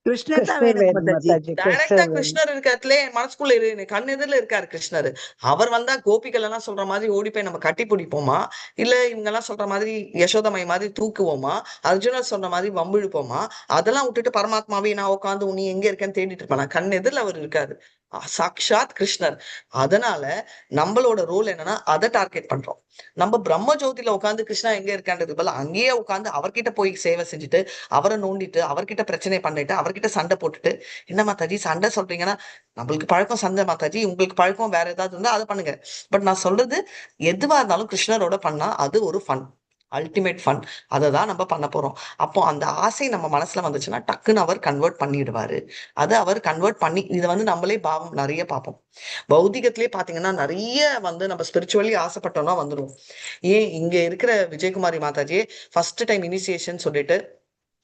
கிருஷ்ணர் தான் கிருஷ்ணர் வேணும் வேணும் மாதாஜி. மாதாஜி, டைரக்டா கிருஷ்ணர் வேணும். கிருஷ்ணர் இருக்கிறதுலே மனசுக்குள்ள கண் எதிரில இருக்காரு கிருஷ்ணர். அவர் வந்தா கோபிகள் எல்லாம் சொல்ற மாதிரி ஓடி போய் நம்ம கட்டி பிடிப்போமா, இல்ல இவங்க எல்லாம் சொல்ற மாதிரி யசோதமை மாதிரி தூக்குவோமா, அர்ஜுனர் சொன்ன மாதிரி வம்பிழுப்போமா? அதெல்லாம் விட்டுட்டு பரமாத்மாவே நான் உட்காந்து நீ எங்க இருக்கேன்னு தேடிட்டு இருப்பேன். கண் எதிரில் அவர் இருக்காரு, சாக்ஷாத் கிருஷ்ணர். அதனால நம்மளோட ரோல் என்னன்னா அதை டார்கெட் பண்றோம். நம்ம பிரம்ம ஜோதியில உட்காந்து கிருஷ்ணா எங்க இருக்கான்றது போல அங்கேயே உட்காந்து அவர்கிட்ட போய் சேவை செஞ்சுட்டு அவரை நோண்டிட்டு அவர்கிட்ட பிரச்சனை பண்ணிட்டு அவர்கிட்ட சண்டை போட்டுட்டு, என்ன மாதாஜி சண்டை சொல்றீங்கன்னா, நம்மளுக்கு பழக்கம் சண்டை மாதாஜி, உங்களுக்கு பழக்கம் வேற ஏதாவது இருந்தா அதை பண்ணுங்க. பட் நான் சொல்றது எதுவா இருந்தாலும் கிருஷ்ணரோட பண்ணா அது ஒரு ஃபன், அல்டிமேட் ஃபன். அதை தான் நம்ம பண்ண போறோம். அப்போ அந்த ஆசை நம்ம மனசுல வந்துச்சுன்னா டக்குன்னு அவர் கன்வெர்ட் பண்ணிடுவாரு. அதை அவர் கன்வெர்ட் பண்ணி இதை நம்மளே பாவம் நிறைய பார்ப்போம். பௌதிகத்திலே பாத்தீங்கன்னா நிறைய நம்ம ஸ்பிரிச்சுவலி ஆசைப்பட்டோம்னா வந்துடும். ஏன் இங்க இருக்கிற விஜயகுமாரி மாதாஜியே ஃபர்ஸ்ட் டைம் இனிஷியேஷன் சொல்லிட்டு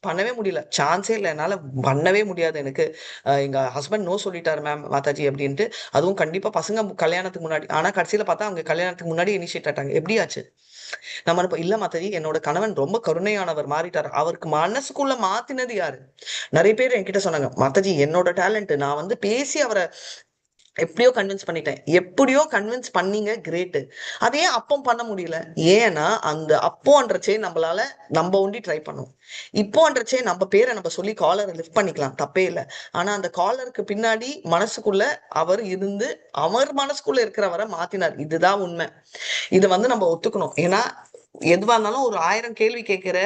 பண்ணவே முடியல, சான்ஸே இல்லை, என்னால பண்ணவே முடியாது, எனக்கு எங்க ஹஸ்பண்ட் நோ சொல்லிட்டாரு மேம் மாதாஜி அப்படின்ட்டு. அதுவும் கண்டிப்பா பசங்க கல்யாணத்துக்கு முன்னாடி. ஆனா கடைசியில பார்த்தா அவங்க கல்யாணத்துக்கு முன்னாடி இனிஷியேட் ஆட்டாங்க. எப்படி ஆச்சு? நம்ம இல்ல மாதாஜி என்னோட கணவன் ரொம்ப கருணையானவர், மாறிட்டார். அவருக்கு மனசுக்குள்ள மாத்தினது யாரு? நிறைய பேர் என்கிட்ட சொன்னாங்க, மாதாஜி என்னோட டேலண்ட், நான் பேசி அவரை எப்படியோ கன்வின்ஸ் பண்ணிட்டேன். எப்படியோ கன்வின்ஸ் பண்ணீங்க, கிரேட்டு. அதே அப்போ பண்ண முடியல. ஏன்னா அந்த அப்போன்றச்சே நம்மளால நம்ம ஒண்டி ட்ரை பண்ணும். இப்போன்றச்சே நம்ம பேரை நம்ம சொல்லி காலரை லிஃப்ட் பண்ணிக்கலாம், தப்பே இல்லை. ஆனா அந்த காலருக்கு பின்னாடி மனசுக்குள்ள அவர் இருந்து அவர் மனசுக்குள்ள இருக்கிறவரை மாத்தினார். இதுதான் உண்மை. இதை நம்ம ஒத்துக்கணும். ஏன்னா எதுவா இருந்தாலும் ஒரு 1000 கேள்வி கேட்கிற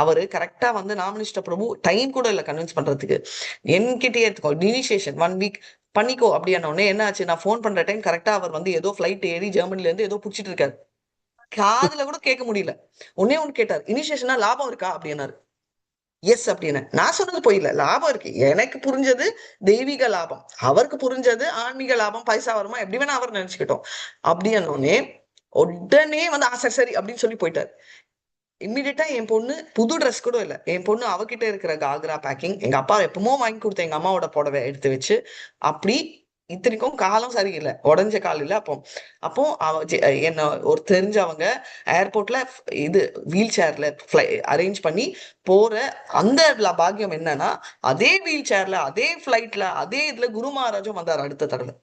அவரு கரெக்டா நாமினிஸ்ட பிரபு டைம் கூட இல்லை கன்வின்ஸ் பண்றதுக்கு. என்கிட்டயே எடுத்துக்கோ, இனிஷியேஷன் 1 வீக் பண்ணிக்கோ அப்படின்னோடனே என்ன ஆச்சு, நான் ஃபோன் பண்ற டைம் கரெக்டா அவர் ஏதோ ஃபிளைட் ஏறி ஜெர்மனில இருந்து ஏதோ புடிச்சிட்டு இருக்காரு. காதுல கூட கேட்க முடியல. ஒன்னே ஒன்னு கேட்டார், இனிஷியேஷனா லாபம் இருக்கா அப்படின்னாரு. எஸ் அப்படின்னு நான் சொன்னது போயில, லாபம் இருக்கு. எனக்கு புரிஞ்சது தெய்வீக லாபம், அவருக்கு புரிஞ்சது ஆன்மீக லாபம், பைசா வருமா எப்படி வேணா அவர் நினைச்சுக்கிட்டோம். அப்படின்னோடனே உடனே சரி சரி அப்படின்னு சொல்லி போயிட்டாரு. இம்மிடியட்டா என் பொண்ணு புது ட்ரெஸ் கூட இல்லை, என் பொண்ணு அவகிட்ட இருக்கிற காக்ரா பேக்கிங், எங்க அப்பா எப்பமோ வாங்கி கொடுத்த எங்க அம்மாவோட புடவை எடுத்து வச்சு, அப்படி இத்தனைக்கும் காலம் சரியில்லை, உடஞ்ச கால் இல்லை. அப்போ என்ன ஒரு தெரிஞ்சவங்க ஏர்போர்ட்ல இது வீல் சேர்ல அரேஞ்ச் பண்ணி போற அந்த பாக்கியம் என்னன்னா, அதே வீல் சேர்ல அதே ஃபிளைட்ல அதே இதுல குரு மகாராஜும் வந்தார் அடுத்த தடவை.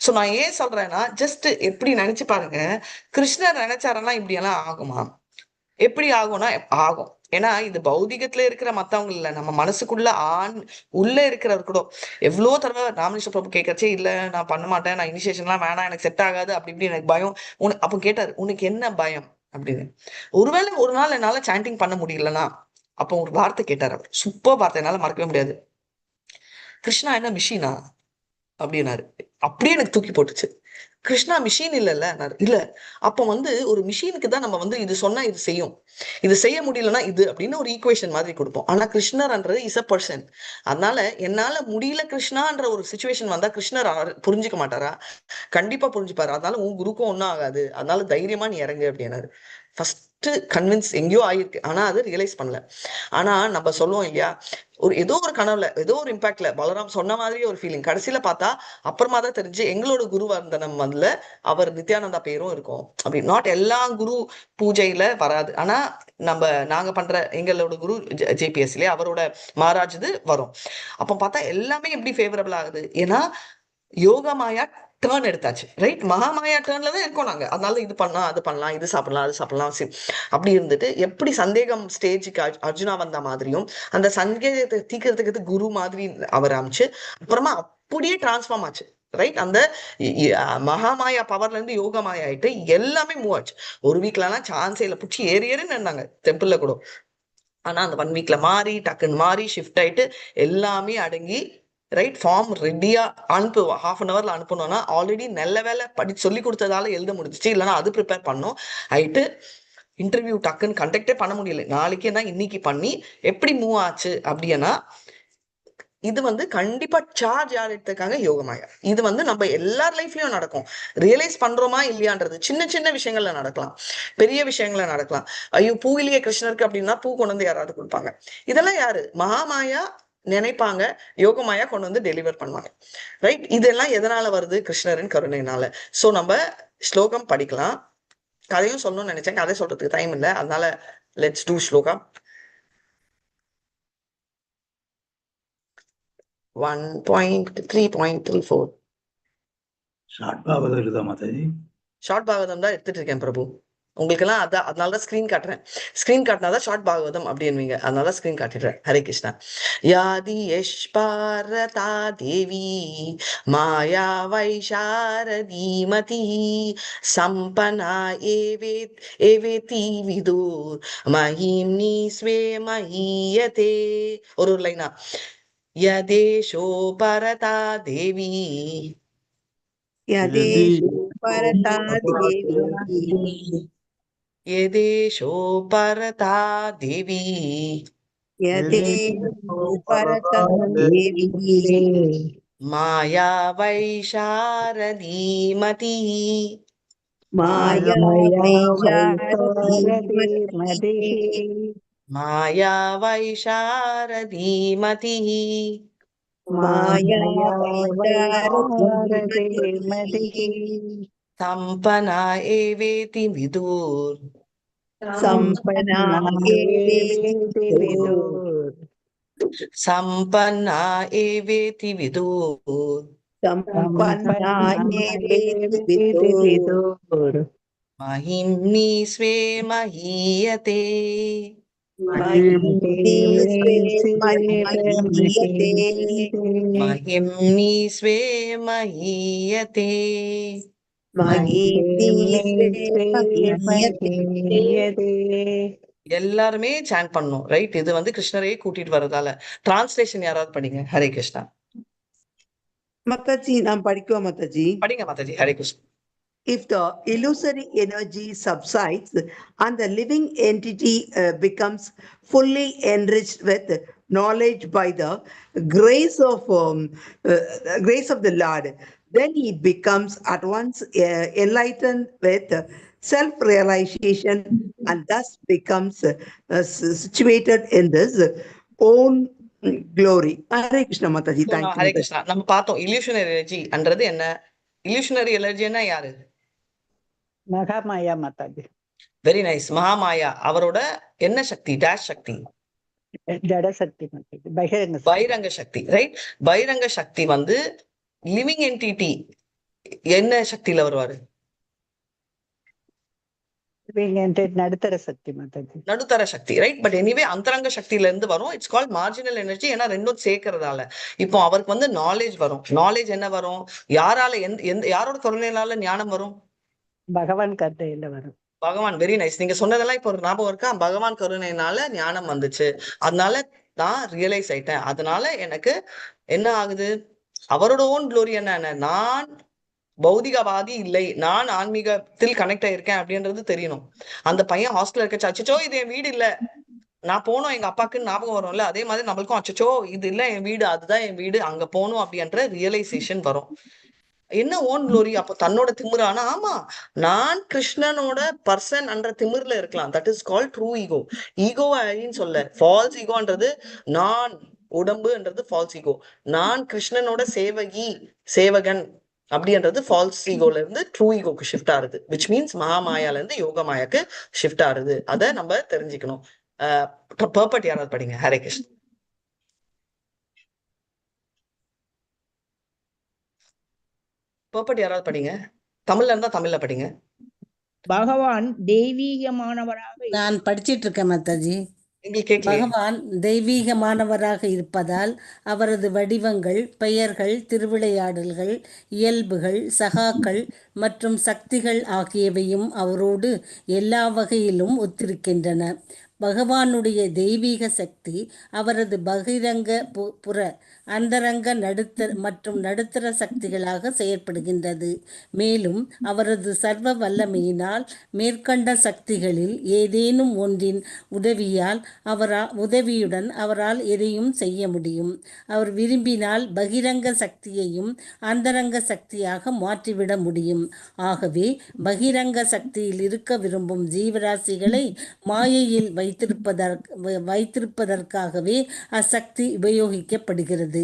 சோ நான் ஏன் சொல்றேன்னா, ஜஸ்ட் எப்படி நினைச்சு பாருங்க, கிருஷ்ணர் நினைச்சாருன்னா இப்படி எல்லாம் ஆகுமா? எப்படி ஆகும்னா ஆகும். ஏன்னா இது பௌதிகத்துல இருக்கிற மத்தவங்க இல்ல, நம்ம மனசுக்குள்ள உள்ள இருக்கிறவர் கூட எவ்வளோ தடவை ராமகிருஷ்ண பிரபு கேட்கறச்சே, இல்ல நான் பண்ண மாட்டேன், நான் இனிஷியேஷன்லாம் வேணாம், எனக்கு செட் ஆகாது, அப்படி இப்படி எனக்கு பயம். அப்போ கேட்டாரு, உனக்கு என்ன பயம் அப்படின்னு. ஒருவேளை ஒரு நாள் என்னால சாண்டிங் பண்ண முடியலன்னா, அப்போ ஒரு வார்த்தை கேட்டார் அவர், சூப்பர் வார்த்தை, என்னால மறக்கவே முடியாது. கிருஷ்ணா என்ன மிஷினா அப்படின்னாரு. அப்படியே எனக்கு தூக்கி போட்டுச்சு. கிருஷ்ணா மிஷின் இல்லைல்ல, இல்ல. அப்போ ஒரு மிஷினுக்கு தான் நம்ம இது சொன்னா இது செய்யும், இது செய்ய முடியலன்னா இது அப்படின்னு ஒரு ஈக்குவேஷன் மாதிரி கொடுப்போம். ஆனா கிருஷ்ணர்ன்றது இஸ் அ பர்சன். அதனால என்னால முடியல கிருஷ்ணான்ற ஒரு சுச்சுவேஷன் வந்தா கிருஷ்ணர் புரிஞ்சுக்க மாட்டாரா? கண்டிப்பா புரிஞ்சுப்பாரு. அதனால உன் குருக்கும் ஒன்னும் ஆகாது, அதனால தைரியமா நீ இறங்கு அப்படின்னாரு. ஃபர்ஸ்ட் கன்வின்ஸ் எங்கேயோ ஆயிருக்கு, ஆனா அது ரியலைஸ் பண்ணல. ஆனா நம்ம சொல்லுவோம் இல்லையா, ஏதோ ஒரு கனவுல ஏதோ ஒரு இம்பாக்ட்ல பலராம் சொன்ன மாதிரியே ஒரு ஃபீலிங். கடைசியில பார்த்தா அப்புறமா தான் தெரிஞ்சு எங்களோட குருவர்ந்தனம் அவர் நித்யானந்தா பேரும் இருக்கும். அப்படி நாட் எல்லா குரு பூஜையில வராது, ஆனா நாங்க பண்ற எங்களோட குரு ஜேபிஎஸ்ல அவரோட மகாராஜ் வரும். அப்ப பார்த்தா எல்லாமே எப்படி ஃபேவரபிள் ஆகுது, ஏன்னா யோகா மாயா டேர்ன் எடுத்தாச்சு, ரைட்? மகாமாயா டேர்ன்ல தான் இருக்கோம் நாங்க. அதனால இது பண்ணலாம், அது பண்ணலாம், இது சாப்பிடலாம், அது சாப்பிடலாம், அப்படி இருந்துட்டு எப்படி சந்தேகம் ஸ்டேஜுக்கு அர்ஜுனா வந்த மாதிரியும் அந்த சந்தேகத்தை தீக்கிறதுக்கு குரு மாதிரி அவர் அமைச்சு அப்புறமா அப்படியே டிரான்ஸ்ஃபார்ம் ஆச்சு, ரைட்? அந்த மகாமாயா பவர்ல இருந்து யோக மாயா ஆயிட்டு எல்லாமே மூவ் ஆச்சு. ஒரு வீக்லாம் சான்ஸே இல்லை, பிடிச்சி ஏறின்னு இருந்தாங்க டெம்பிள்ல கூட. ஆனா அந்த 1 வீக்ல மாறி டக்குன்னு மாறி ஷிஃப்ட் ஆயிட்டு எல்லாமே அடங்கி, ரைட்? ஃபார்ம் ரெடியா அனுப்புவோம், 1/2 an hourல அனுப்பணும்னா ஆல்ரெடி நல்ல வேலை படிச்சு சொல்லி கொடுத்ததால எழுத முடிஞ்சிச்சு, இல்லைன்னா அது ப்ரிப்பேர் பண்ணோம். ஆயிட்டு இன்டர்வியூ டக்குன்னு கண்டக்டே பண்ண முடியல, நாளைக்கே தான் இன்னைக்கு பண்ணி எப்படி மூவ் ஆச்சு அப்படின்னா, இது வந்து கண்டிப்பா சார்ஜ் யார் எடுத்திருக்காங்க? யோகமாயா. இது வந்து நம்ம எல்லார் லைஃப்லயும் நடக்கும். ரியலைஸ் பண்றோமா இல்லையான்றது சின்ன சின்ன விஷயங்கள்ல நடக்கலாம், பெரிய விஷயங்கள்ல நடக்கலாம். ஐயோ பூ இல்லையே கிருஷ்ணருக்கு அப்படின்னா பூ கொண்டு வந்து யாராவது கொடுப்பாங்க. இதெல்லாம் யாரு? மகாமாயா நினைப்பாங்க, யோகமாயா கொண்டு வந்து டெலிவர் பண்ணுவாங்க. ரைட்? இதெல்லாம் எதனால வருது? கிருஷ்ணரின் கருணையினால. சோ நம்ம ஸ்லோகம் படிக்கலாம். கதையும் சொல்லணும்னு நினைச்சேன், கதை சொல்றதுக்கு டைம் இல்லை, அதனால லெட்ஸ் டூ ஸ்லோகம். 1.3.34 ஷார்ட் பாகவதம் இருக்குதா மாதாஜி? ஷார்ட் பாகவதம் தான் எடுத்துட்டு இருக்கேன் பிரபு. உங்களுக்கெல்லாம் அதான், அதனாலதான் ஸ்கிரீன் காட்டுறேன். ஸ்கிரீன் காட்டினாதான் ஷார்ட் பாகவதம் அப்படின்வீங்க, அதனால ஸ்கிரீன் காட்டிடுறேன். ஹரே கிருஷ்ணா. யாதி யஷ்பாரதா தேவி மாயா வைஷாரதீமதி சம்பனா ஏவேதி விதுர் மஹிம்னி ஸ்வே மஹீயதே. ஒரு லைனா. யதேஷோ பரதா தேவி யதேஷு பரதா தேவி யதேஷோ பரதா தேவி யதேஷு பரதா தேவி மாயா வைஷாரதீமதி மாயா வைஷாரதீமதி மாயா வைஷாரதீமதி மாயா வைஷாரதீமதி சம்பனா ஏவேதி விதுர் சம்பனா ஏவேதி விதுர் சம்பன்னா ஏவேதி விதுர் சம்பன்னா ஏவேதி விதுர் மஹிம்னி ஸ்வே மஹீயதே மஹிம்னி ஸ்வே மஹீயதே மஹிம்னி ஸ்வே மஹீயதே மஹிம்னி ஸ்வே மஹீயதே. எல்லாருமே சாண்ட் பண்ணணும். ரைட்? இது வந்து கிருஷ்ணரையே கூட்டிட்டு வர்றதால. டிரான்ஸ்லேஷன் யாராவது படிங்க. ஹரே கிருஷ்ணா. மாதாஜி நாம் படிக்குவோம் மாதாஜி. படிங்க Mataji. Hare Krishna. If the illusory energy subsides and the living entity becomes fully enriched with knowledge by the grace of the Lord, then he becomes at once enlightened with self-realization and thus becomes situated in this own glory. Hare Krishna Mataji. Thank you. Hare Krishna. நம்ம பார்த்தோம் illusionary energy அன்றது என்ன. illusionary energyன்னா யாரு? மகாமாயா Mataji. Very nice. மகாமாயா அவரோட என்ன சக்தி? Dash சக்தி, ஜட சக்தி மாதாஜி, பைரங்க சக்தி. Right? பைரங்க சக்தி வந்து living entity என்ன சக்தியில வருவாரு? நடுத்தர சக்தி மாதாஜி, நடுத்தர சக்தி. ரைட்? பட் எனிவே அந்தரங்க சக்தியில இருந்து வரும். It's called marginal energy. ஏன்னா ரெண்டும் சேர்க்கறதால. இப்போ அவருக்கு வந்து நாலேஜ் வரும். நாலேஜ் என்ன வரும்? யாரால யாரோட கருணையினால ஞானம் வரும்? பகவான் கருணையில வரும். பகவான். Very nice. நீங்க சொன்னதெல்லாம் இப்போ ஒரு ஞாபகம் இருக்கா? பகவான் கருணையினால ஞானம் வந்துச்சு, அதனால நான் ரியலைஸ் ஆயிட்டேன், அதனால எனக்கு என்ன ஆகுது? அவரோட ஓன் க்ளோரி என்ன? நான் பௌதிகவாதி இல்லை, நான் ஆன்மீகத்தில் கனெக்ட் ஆயிருக்கேன் அப்படின்றது தெரியணும். அந்த பையன் ஹாஸ்டல்ல இருக்க, அச்சோ இது என் வீடு இல்ல, நான் போனோம் எங்க அப்பாக்குன்னு ஞாபகம் வரும்ல, அதே மாதிரி நம்மளுக்கும் அச்சோ இது இல்ல என் வீடு, அதுதான் என் வீடு, அங்க போகணும் அப்படின்ற ரியலைசேஷன் வரும். என்ன ஓன் க்ளோரி? அப்போ தன்னோட திமிரானா? ஆமா, நான் கிருஷ்ணனோட பர்சன் என்ற திமிர்ல இருக்கலாம். That is call true ego. ஈகோவை அழின்னு சொல்ல. ஃபால்ஸ் ஈகோன்றது நான் உடம்புன்றது ஃபால்ஸ் ஈகோ. நான் கிருஷ்ணனோட சேவகன் அப்படின்றது ஃபால்ஸ் ஈகோல இருந்து ட்ரூ ஈகோக்கு ஷிஃப்ட் ஆகுது. விச் மீன்ஸ் மகாமாயால இருந்து யோகமாயாக்கு ஷிஃப்ட் ஆகுது. அதை நம்ம தெரிஞ்சுக்கணும். பர்பட் யாராவது படிங்க. ஹரே கிருஷ்ணா. பர்பட் யாராவது படிங்க. தமிழ்ல இருந்தா தமிழ்ல படிங்க. பகவான் தெய்வீகமானவராக நான் படிச்சிட்டு இருக்கேன் மாதாஜி. பகவான் தெய்வீகமானவராக இருப்பதால் அவரது வடிவங்கள், பெயர்கள், திருவிளையாடல்கள், இயல்புகள், சகாக்கள் மற்றும் சக்திகள் ஆகியவையும் அவரோடு எல்லா வகையிலும் ஒத்திருக்கின்றன. பகவானுடைய தெய்வீக சக்தி அவரது பகிரங்க புற அந்தரங்க மற்றும் நடுத்தர சக்திகளாக செயற்படுகின்றது. மேலும் அவரது சர்வ வல்லமையினால் மேற்கண்ட சக்திகளில் ஏதேனும் ஒன்றின் உதவியுடன் அவரால் எதையும் செய்ய முடியும். அவர் விரும்பினால் பகிரங்க சக்தியையும் அந்தரங்க சக்தியாக மாற்றிவிட முடியும். ஆகவே பகிரங்க சக்தியில் இருக்க விரும்பும் ஜீவராசிகளை மாயையில் வைத்திருப்பதற்காகவே அச்சக்தி உபயோகிக்கப்படுகிறது.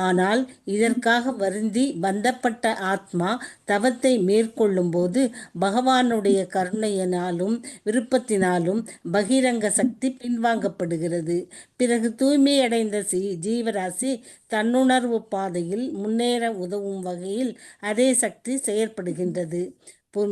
ஆனால் இதற்காக வருந்தி பந்தப்பட்ட ஆத்மா தவத்தை மேற்கொள்ளும் போது பகவானுடைய கருணையினாலும் விருப்பத்தினாலும் பகிரங்க சக்தி பின்வாங்கப்படுகிறது. பிறகு தூய்மையடைந்த ஜீவராசி தன்னுணர்வு பாதையில் முன்னேற உதவும் வகையில் அதே சக்தி செயற்படுகின்றது.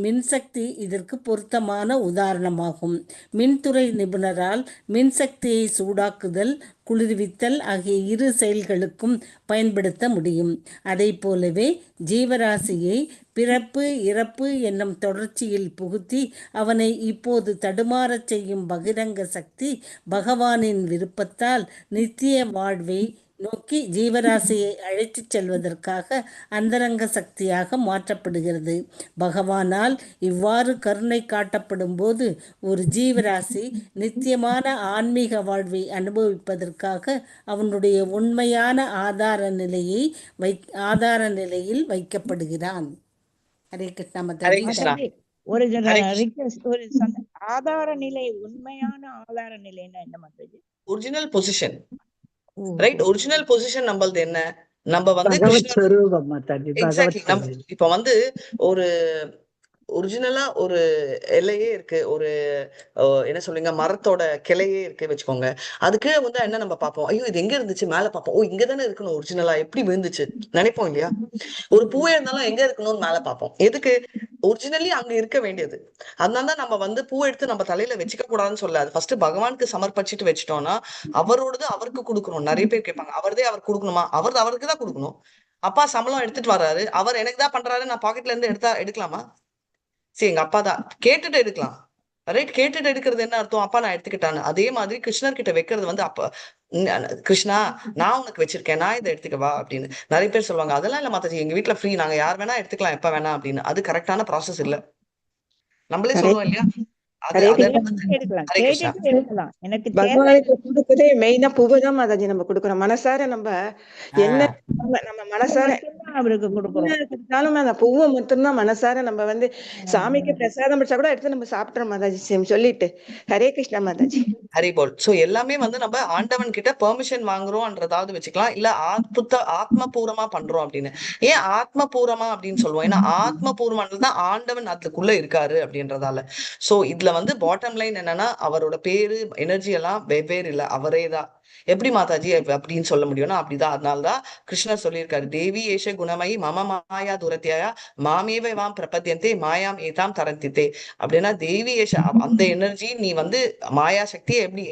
மின்சக்தி இதற்கு பொருத்தமான உதாரணமாகும். மின்துறை நிபுணரால் மின்சக்தியை சூடாக்குதல், குளிர்வித்தல் ஆகிய இரு செயல்களுக்கும் பயன்படுத்த முடியும். அதை போலவே ஜீவராசியை பிறப்பு இறப்பு என்னும் தொடர்ச்சியில் புகுத்தி அவனை இப்போது தடுமாறச் செய்யும் பகிரங்க சக்தி பகவானின் விருப்பத்தால் நித்திய வாழ்வை நோக்கி ஜீவராசியை அழைத்துச் செல்வதற்காக அந்தரங்க சக்தியாக மாற்றப்படுகிறது. பகவானால் இவ்வாறு கருணை காட்டப்படும் போது ஒரு ஜீவராசி நித்தியமான ஆன்மீக வாழ்வை அனுபவிப்பதற்காக அவனுடைய உண்மையான ஆதார நிலையில் வைக்கப்படுகிறான். ஹரே கிருஷ்ணா மாதாஜி. ஒரு ஆதார நிலை, உண்மையான ஆதார நிலைன்னா என்ன Mataji? Original position, right? Original position நம்மளது என்ன? நம்ம வந்து இப்ப வந்து ஒரு ஒரிஜினலா ஒரு இலையே இருக்கு, ஒரு என்ன சொல்லுங்க, மரத்தோட கிளையே இருக்கு வச்சுக்கோங்க. அதுக்கு வந்து என்ன நம்ம பார்ப்போம், ஐயோ இது எங்க இருந்துச்சு, மேல பார்ப்போம், ஓ இங்கதானே இருக்கணும், ஒரிஜினலா எப்படி விழுந்துச்சு நினைப்போம் இல்லையா? ஒரு பூவே இருந்தாலும் எங்க இருக்கணும்னு மேல பார்ப்போம். எதுக்கு? ஒரிஜினலி அங்க இருக்க வேண்டியது. அதனாலதான் நம்ம வந்து பூ எடுத்து நம்ம தலையில வச்சுக்க கூடாதுன்னு சொல்ல, அது ஃபர்ஸ்ட் பகவானுக்கு சமர்ப்பிச்சுட்டு வச்சுட்டோம்னா அவரோடது அவருக்கு கொடுக்கணும். நிறைய பேர் கேட்பாங்க, அவர் கொடுக்கணுமா? அவருக்கு தான் கொடுக்கணும். அப்பா சம்பளம் எடுத்துட்டு வர்றாரு, அவர் எனக்கு தான் பண்றாரு, நான் பாக்கெட்ல இருந்து எடுக்கலாமா? சரி, எங்க அப்பா தான் கேட்டுட்டு எடுக்கலாம், ரைட்? கேட்டுட்டு எடுக்கிறது என்ன அர்த்தம்? அப்பா நான் எடுத்துக்கிட்டான்னு. அதே மாதிரி கிருஷ்ணர் கிட்ட வைக்கிறது வந்து அப்ப கிருஷ்ணா நான் உனக்கு வச்சிருக்கேன், நான் இதை எடுத்துக்கவா அப்படின்னு. நிறைய பேர் சொல்லுவாங்க, அதெல்லாம் இல்ல மாதாஜி, எங்க வீட்டுல ஃப்ரீ, நாங்க யார் வேணா எடுத்துக்கலாம் எப்ப வேணா அப்படின்னு. அது கரெக்டான ப்ராசஸ் இல்ல. நம்மளே சொல்லுவோம் இல்லையா? பகவானுக்கு கொடுக்கதே மெயினா பூவைதான் மாதாஜி நம்ம கொடுக்கறோம். மனசார நம்ம என்ன நம்ம மனசார அவருக்கு கொடுக்கணும். அந்த பூவை மட்டும்தான் மனசார நம்ம வந்து சாமிக்கு பிரசாதம் படிச்சா கூட எடுத்து நம்ம சாப்பிட்டோம் மாதாஜி சொல்லிட்டு. ஹரே கிருஷ்ணா மாதாஜி. ஹரி போல். சோ எல்லாமே வந்து நம்ம ஆண்டவன் கிட்ட பெர்மிஷன் வாங்குறோம்ன்றதாவது வச்சுக்கலாம், இல்ல ஆத்மபூர்வமா பண்றோம் அப்படின்னு. ஏன் ஆத்மபூர்வமா அப்படின்னு சொல்லுவோம்? ஏன்னா ஆத்மபூர்வமானதுதான் ஆண்டவன் அதுக்குள்ள இருக்காரு அப்படின்றதால. சோ இதுல வந்து பாட்டம் லைன் என்னன்னா, அவரோட பேரு எனர்ஜி எல்லாம் வெவ்வேறு இல்ல, அவரே தான். எப்படி மாதாஜி அப்படின்னு சொல்ல முடியும்னா அப்படிதான். அதனாலதான் கிருஷ்ணர் சொல்லியிருக்காரு, தேவி ஏஷ குணமயி மம மாயா துரத்தியா மாமேவை வாம் பிரபத்தியந்தே மாயாம் ஏதாம் தரந்தித்தே. அப்படின்னா தேவி ஏஷ அந்த எனர்ஜி, நீ வந்து மாயா சக்தியை எப்படி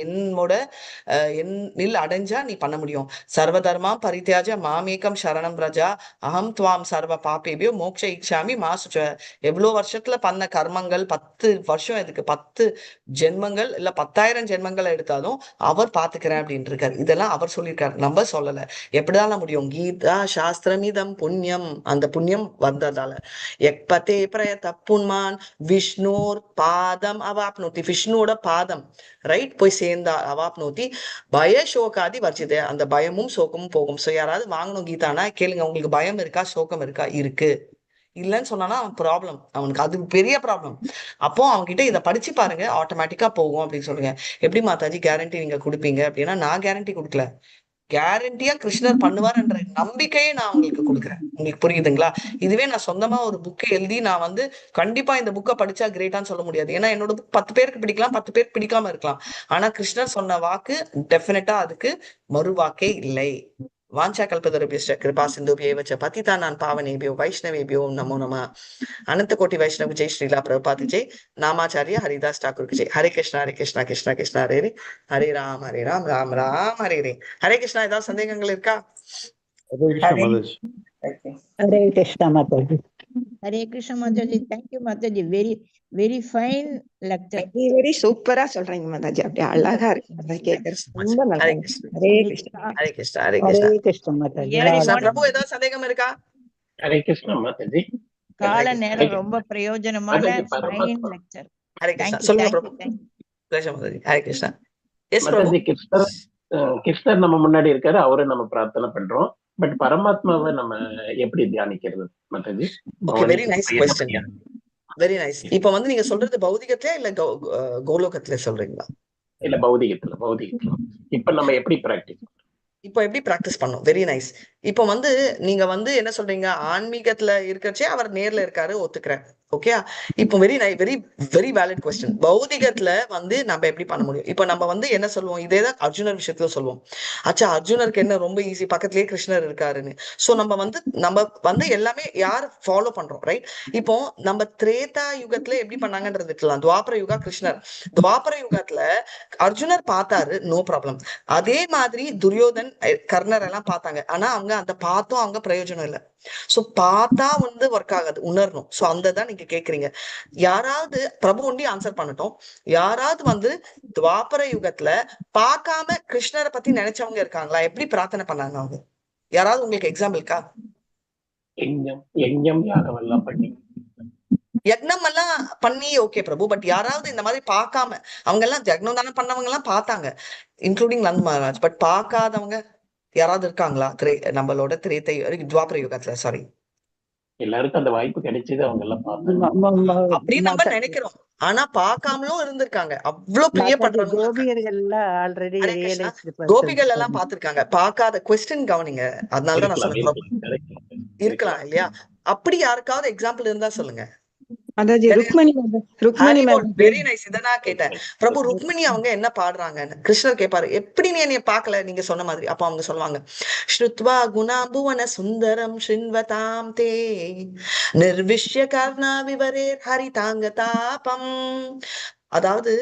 என்னில் அடைஞ்சா நீ பண்ண முடியும். சர்வதர்மாம் பரித்தியாஜ மாமேகம் சரணம் பிரஜா அகம் துவாம் சர்வ பாப்பேபியோ மோக்ஷ இச்சாமி மாசுச்ச. எவ்வளவு வருஷத்துல பண்ண கர்மங்கள், 10 வருஷம் எதுக்கு, 10 ஜென்மங்கள் இல்ல 10,000 ஜென்மங்கள் எடுத்தாலும் அவர் பாத்துக்கிறேன் அப்படின்னு இருக்காரு. இதெல்லாம் அவர் சொல்லியிருக்காரு, நம்ம சொல்லல. எப்படிதான் முடியும்? கீதா சாஸ்திரமிதம் புண்ணியம், அந்த புண்ணியம் வந்ததால. எக்பதே பிரயத புன்மான் விஷ்ணோர் பாதம் அவாப்னோதி. விஷ்ணுவோட பாதம், ரைட், போய் சேர்ந்தா அவாப்னோதி பய சோகாதி வர்ஜிதே. அந்த பயமும் சோகமும் போகும். சோ யாராவது வாங்கணும் கீதானா கேளுங்க, உங்களுக்கு பயம் இருக்கா, சோகம் இருக்கா? இருக்கு. இல்லைன்னு சொன்னானா அவன் ப்ராப்ளம், அவனுக்கு அது பெரிய ப்ராப்ளம். அப்போ அவன்கிட்ட இதை படிச்சு பாருங்க, ஆட்டோமேட்டிக்கா போகும் அப்படின்னு சொல்லுங்க. எப்படி மாதாஜி கேரண்டி நீங்க கொடுப்பீங்க அப்படின்னா, நான் கேரண்டி கொடுக்கல, கேரண்டியா கிருஷ்ணர் பண்ணுவார்ன்ற நம்பிக்கையை நான் உங்களுக்கு கொடுக்குறேன். உங்களுக்கு புரியுதுங்களா? இதுவே நான் சொந்தமா ஒரு புக்கை எழுதி நான் வந்து கண்டிப்பா இந்த புக்கை படிச்சா கிரேட்டான்னு சொல்ல முடியாது. ஏன்னா என்னோட புக் 10 பேருக்கு பிடிக்கலாம், 10 பேருக்கு பிடிக்காம இருக்கலாம். ஆனா கிருஷ்ணர் சொன்ன வாக்கு டெஃபினட்டா அதுக்கு மறுவாக்கே இல்லை. வாஞ்சா கல்பதருபியஸ்ட கிருபா சிந்துபியேவ ச பதிதானான் பாவனேபியோ வைஷ்ணவேபியோ நமோ நமः. அனந்த கோட்டி வைஷ்ணவ ஜெய் ஸ்ரீலா பிரபுபாத் ஜெய். நாமாச்சாரியா ஹரிதாஸ் டாக்கூர் ஜெய். ஹரே கிருஷ்ணா கிருஷ்ணா கிருஷ்ணா ஹரே ஹரே, ஹரே ராம் ராம் ராம் ஹரே ஹரே. ஹரே கிருஷ்ணா. ஏதாவது சந்தேகங்கள் இருக்கா? Hare Krishna Mataji. Hare Krishna Mataji. Thank you Mataji. Very fine lecture. Very சூப்பரா சொல்றீங்க மாதாஜி. அப்படியே அழகா இருக்கு அதை கேட்கறது. ரொம்ப நல்லா ஹரே இருக்கு. Krishna Hare Hare Krishna. Krishna. Hare Krishna Hare Hare Krishna Krishna Mataji. Hare Krishna. Everyone, பிரபு ஏதாவது சந்தேகம் இருக்கா? ஹரே கிருஷ்ணா மாதாஜி. கால ஹரே நேரம் ரொம்ப பிரயோஜனமான மாதாஜி ஃபைன் பரமாத்மா லெக்சர். ஹரே கிருஷ்ணா. தேங்க்யூ சொல்லுங்க தேங்க்யூ பிரபு. தேங்க்யூ. கிருஷ்ணா மாதாஜி. ஹரே கிருஷ்ணா. எஸ் பிரபு. மாதாஜி கிருஷ்ணர் நம்ம முன்னாடி இருக்காரு, அவரை நம்ம பிரார்த்தனை பண்றோம். பட் பரமாத்மாவை நம்ம எப்படி தியானிக்கிறது Mataji? Okay, very nice question. Very nice. இப்ப வந்து நீங்க சொல்றது பௌதிகத்திலே இல்ல கோலோகத்திலே சொல்றீங்களா? இல்ல பௌதிகத்துல இப்ப நம்ம எப்படி பிராக்டிஸ்? இப்போ எப்படி பிராக்டிஸ் பண்ணோம்? Very nice. இப்போ வந்து நீங்க வந்து என்ன சொல்றீங்க, ஆன்மீகத்துல இருக்கச்சே அவர் நேர்ல இருக்காரு, ஒத்துக்கிறேன். ஓகே. இப்போ வெரி வெரி வேலிட் கொஸ்டின். பௌதிகத்துல வந்து நம்ம எப்படி பண்ண முடியும்? இப்போ நம்ம வந்து என்ன சொல்லுவோம், இதேதான் அர்ஜுனர் விஷயத்துல சொல்லுவோம். அச்சா அர்ஜுனருக்கு என்ன ரொம்ப ஈஸி, பக்கத்துலயே கிருஷ்ணர் இருக்காருன்னு. சோ நம்ம வந்து எல்லாமே யார் ஃபாலோ பண்றோம், ரைட்? இப்போ நம்ம திரேதா யுகத்துல எப்படி பண்ணாங்கன்றது விட்டுலாம். துவாபர யுகா கிருஷ்ணர். துவாபர யுகத்துல அர்ஜுனர் பார்த்தாரு, நோ ப்ராப்ளம். அதே மாதிரி துரியோதன் கர்ணர் எல்லாம் பார்த்தாங்க. ஆனா அவங்க அந்த பார்த்தும் அவங்க பிரயோஜனம் இல்லை. சோ பார்த்தா வந்து ஒர்க் ஆகாது, உணரணும். சோ அந்த தான் நீங்க கேக்குறீங்க. யாராவது பிரபு ஒண்டி ஆன்சர் பண்ணட்டும். யாராவது வந்து துவாபர யுகத்துல பார்க்காம கிருஷ்ணரை பத்தி நினைச்சவங்க இருக்காங்களா? எப்படி பிரார்த்தனை பண்ணாங்க அவங்க? யாராவது உங்களுக்கு எக்ஸாம்பிள்க்கா? யஜ்ஞம் யாகம் எல்லாம் பண்ணி யக்னம் எல்லாம் பண்ணி ஓகே பிரபு. பட் யாராவது இந்த மாதிரி பார்க்காம, அவங்க எல்லாம் யக்னம் தானே பண்ணவங்க எல்லாம் பார்த்தாங்க, இன்க்ளூடிங் நந்த் மகாராஜ். பட் பார்க்காதவங்க யாராவது இருக்காங்களா நம்மளோட திரேத்தை துவாபர யுகத்துல? சாரி, எல்லாருக்கும் அந்த வாய்ப்பு கிடைச்சது, அவங்க எல்லாம் பார்த்தாங்க அப்படின்னு நம்ம நினைக்கிறோம். ஆனா பார்க்காமலும் இருந்திருக்காங்க. அவ்வளவு பிரியப்படுறவங்க. கோபியர்கள் ஆல்ரெடி ஹரே கிருஷ்ணா. ரியலைஸ்டு கோபிகள் எல்லாம் பார்த்திருக்காங்க. பார்க்காத கொஸ்டின் கவனிங்க. அதனாலதான் நான் சொன்னேன் இருக்கலாம் இல்லையா. அப்படி யாருக்காவது எக்ஸாம்பிள் இருந்தா சொல்லுங்க. Mataji Rukmani madam. Very nice. இததான் கேட்டேன் பிரபு. ருக்மிணி அவங்க என்ன பாடுறாங்கன்னு கிருஷ்ணர் கேட்பாரு, எப்படி நீ என்னைய பாக்கல, நீங்க சொன்ன மாதிரி. அப்ப அவங்க சொல்லுவாங்க, ஸ்ருத்வா குணாபுவன சுந்தரம் ஸ்ருண்வதாம் தே நிர்விஷ்ய கர்ணா விவரே ஹரிதாங்க தாபம். அதாவது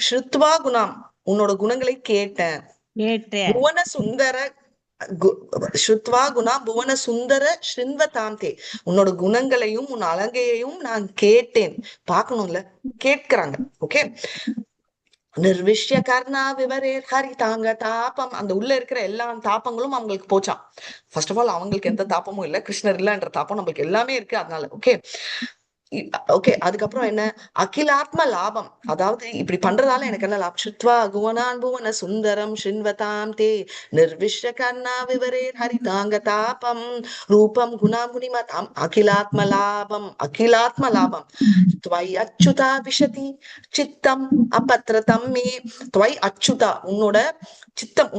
ஸ்ருத்வா குணாம், உன்னோட குணங்களை கேட்டேன். புவன சுந்தர ஸ்ருத்வா குணா புவன சுந்தர ஸ்ருண்வதாந்தே, உன்னோட குணங்களையும் உன் அழகையையும் நான் கேட்டேன். பார்க்கணும்ல, கேட்கிறாங்க. ஓகே. நிர்விஷ்ய கர்ணா விவரே ஹரிதாங்க தாபம். அந்த உள்ள இருக்கிற எல்லா தாபங்களும் அவங்களுக்கு போச்சாம். ஃபர்ஸ்ட் ஆஃப் ஆல் அவங்களுக்கு எந்த தாபமும் இல்லை, கிருஷ்ணர் இல்லைன்ற தாபம் நம்மளுக்கு எல்லாமே இருக்கு. அதனால ஓகே ஓகே. அதுக்கப்புறம் என்ன, அகிலாத்ம லாபம். அதாவது இப்படி பண்றதால எனக்கு என்ன லாபம்? சுத்வா குவனான் புவன சுந்தரம் ஸ்ருண்வதாம் தே நிர்விஷ்ய கர்ணா விவரே ஹரிதாங்க தாபம் ரூபம் குணாம் குணிமதாம் அகிலாத்ம லாபம். அகிலாத்ம லாபம். துவை அச்சுதா விஷதி சித்தம் அபத்ரதம் மே. துவை அச்சுதா, உன்னோட சித்தம்,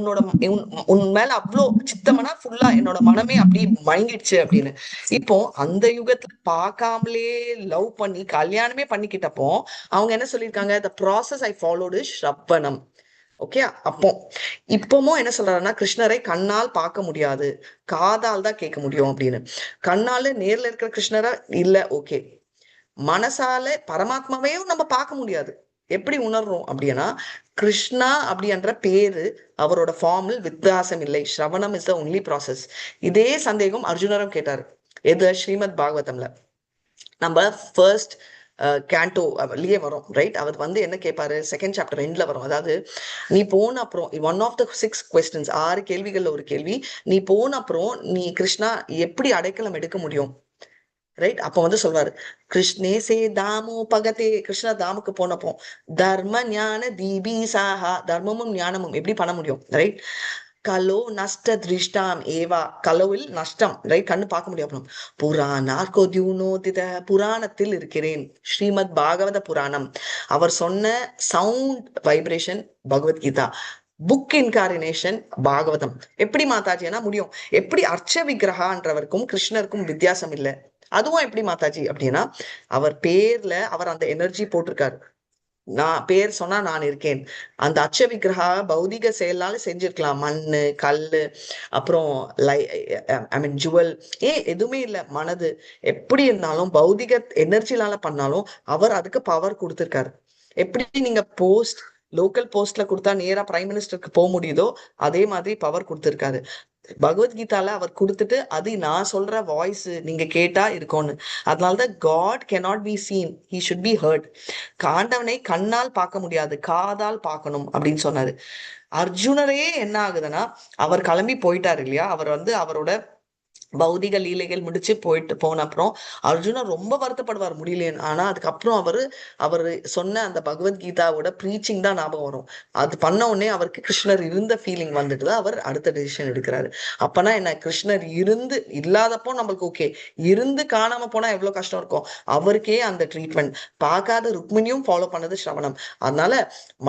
உன் மேல அவ்வளோ சித்தம்னா ஃபுல்லா என்னோட மனமே அப்படி மயங்கிடுச்சு அப்படின்னு. இப்போ அந்த யுகத்துல பார்க்காமலே லவ் பண்ணி கல்யாணமே பண்ணிக்கிட்டப்போ அவங்க என்ன சொல்லியிருக்காங்க, the process I followed is ஸ்ரவணம். ஓகே. அப்போ இப்பவும் என்ன சொல்றாருன்னா, கிருஷ்ணரை கண்ணால் பார்க்க முடியாது, காதால் தான் கேட்க முடியும் அப்படின்னு. கண்ணால நேர்ல இருக்கிற கிருஷ்ணரா இல்ல, ஓகே. மனசால பரமாத்மாவையும் நம்ம பார்க்க முடியாது. எப்படி உணர்றோம் அப்படின்னா, கிருஷ்ணா அப்படின்ற பேரு அவரோட ஃபார்மில் வித்தியாசம் இல்லை. ஸ்ரவணம் இஸ் த ஒன்லி ப்ராசஸ். இதே சந்தேகம் அர்ஜுனரும் கேட்டாரு. எது? ஸ்ரீமத் பாகவதம்ல நம்ம ஃபர்ஸ்ட் கேண்டோலயே வரும், ரைட்? அவர் வந்து என்ன கேட்பாரு, செகண்ட் சாப்டர் எண்ட்ல வரும். அதாவது நீ போன அப்புறம் ஒன் ஆஃப் த 6 questions, 6 கேள்விகள்ல ஒரு கேள்வி, நீ போன அப்புறம் நீ கிருஷ்ணா எப்படி அடைக்கலம் எடுக்க முடியும், ரைட்? அப்ப வந்து சொல்வாரு, கிருஷ்ணே சே தாமோ பகதே. கிருஷ்ணா தாமுக்கு போனப்போ தர்ம ஞான தீபி சாஹா, தர்மமும் ஞானமும் எப்படி பண்ண முடியும், ரைட்? கலோ நஷ்ட திருஷ்டாம் ஏவா, கலோவில் நஷ்டம், ரைட்? கண்ணு பார்க்க முடியும். புராணார்கோத்யூனோதித, புராணத்தில் இருக்கிறேன். ஸ்ரீமத் பாகவத புராணம், அவர் சொன்ன sound vibration Bhagavad Gita. Book incarnation Bhagavatam. எப்படி மாதாஜினா முடியும்? எப்படி அர்ச்ச விக்கிரகான்றவருக்கும் கிருஷ்ணருக்கும் வித்தியாசம் இல்லை. அதுவும் எப்படி மாதாஜி அப்படின்னா, அவர் பேர்ல அவர் அந்த எனர்ஜி போட்டிருக்காரு. நான் பேர் சொன்னா நான் இருக்கேன். அந்த அச்ச விக்கிரகா பௌதிக செயலால செஞ்சிருக்கலாம், மண்ணு கல்லு அப்புறம் ஐ மீன் ஜுவல், எதுவுமே இல்லை. மனது எப்படி இருந்தாலும் பௌதிக எனர்ஜினால பண்ணாலும் அவர் அதுக்கு பவர் கொடுத்திருக்காரு. எப்படி நீங்க லோக்கல் போஸ்ட்ல கொடுத்தா நேரா பிரைம் மினிஸ்டருக்கு போக முடியுதோ அதே மாதிரி பவர் கொடுத்திருக்காரு. பகவத்கீதால அவர் கொடுத்துட்டு அது நான் சொல்ற வாய்ஸ் நீங்க கேட்டா இருக்கும்னு. அதனாலதான் God cannot be seen, he should be heard. ஆண்டவனை கண்ணால் பார்க்க முடியாது, காதால் பார்க்கணும் அப்படின்னு சொன்னாரு. அர்ஜுனரே என்ன ஆகுதுன்னா, அவர் கிளம்பி போயிட்டாரு இல்லையா, அவர் வந்து அவரோட பௌதிக லீலைகள் முடிச்சு போன அப்புறம் அர்ஜுனன் ரொம்ப வருத்தப்படுவார் முடியலேன்னு. ஆனா அதுக்கப்புறம் அவரு சொன்ன அந்த பகவத்கீதாவோட ப்ரீச்சிங் தான் ஞாபகம் வரும். அது பண்ண உடனே அவருக்கு கிருஷ்ணர் இருந்த ஃபீலிங் வந்துட்டு தான் அவர் அடுத்த டெசிஷன் எடுக்கிறாரு. அப்பனா என்ன, கிருஷ்ணர் இல்லாதப்போ நம்மளுக்கு ஓகே, இருந்து காணாம போனா எவ்வளவு கஷ்டம் இருக்கும். அவருக்கே அந்த ட்ரீட்மெண்ட். பார்க்காத ருக்மிணியும் ஃபாலோ பண்ணது சிரவணம். அதனால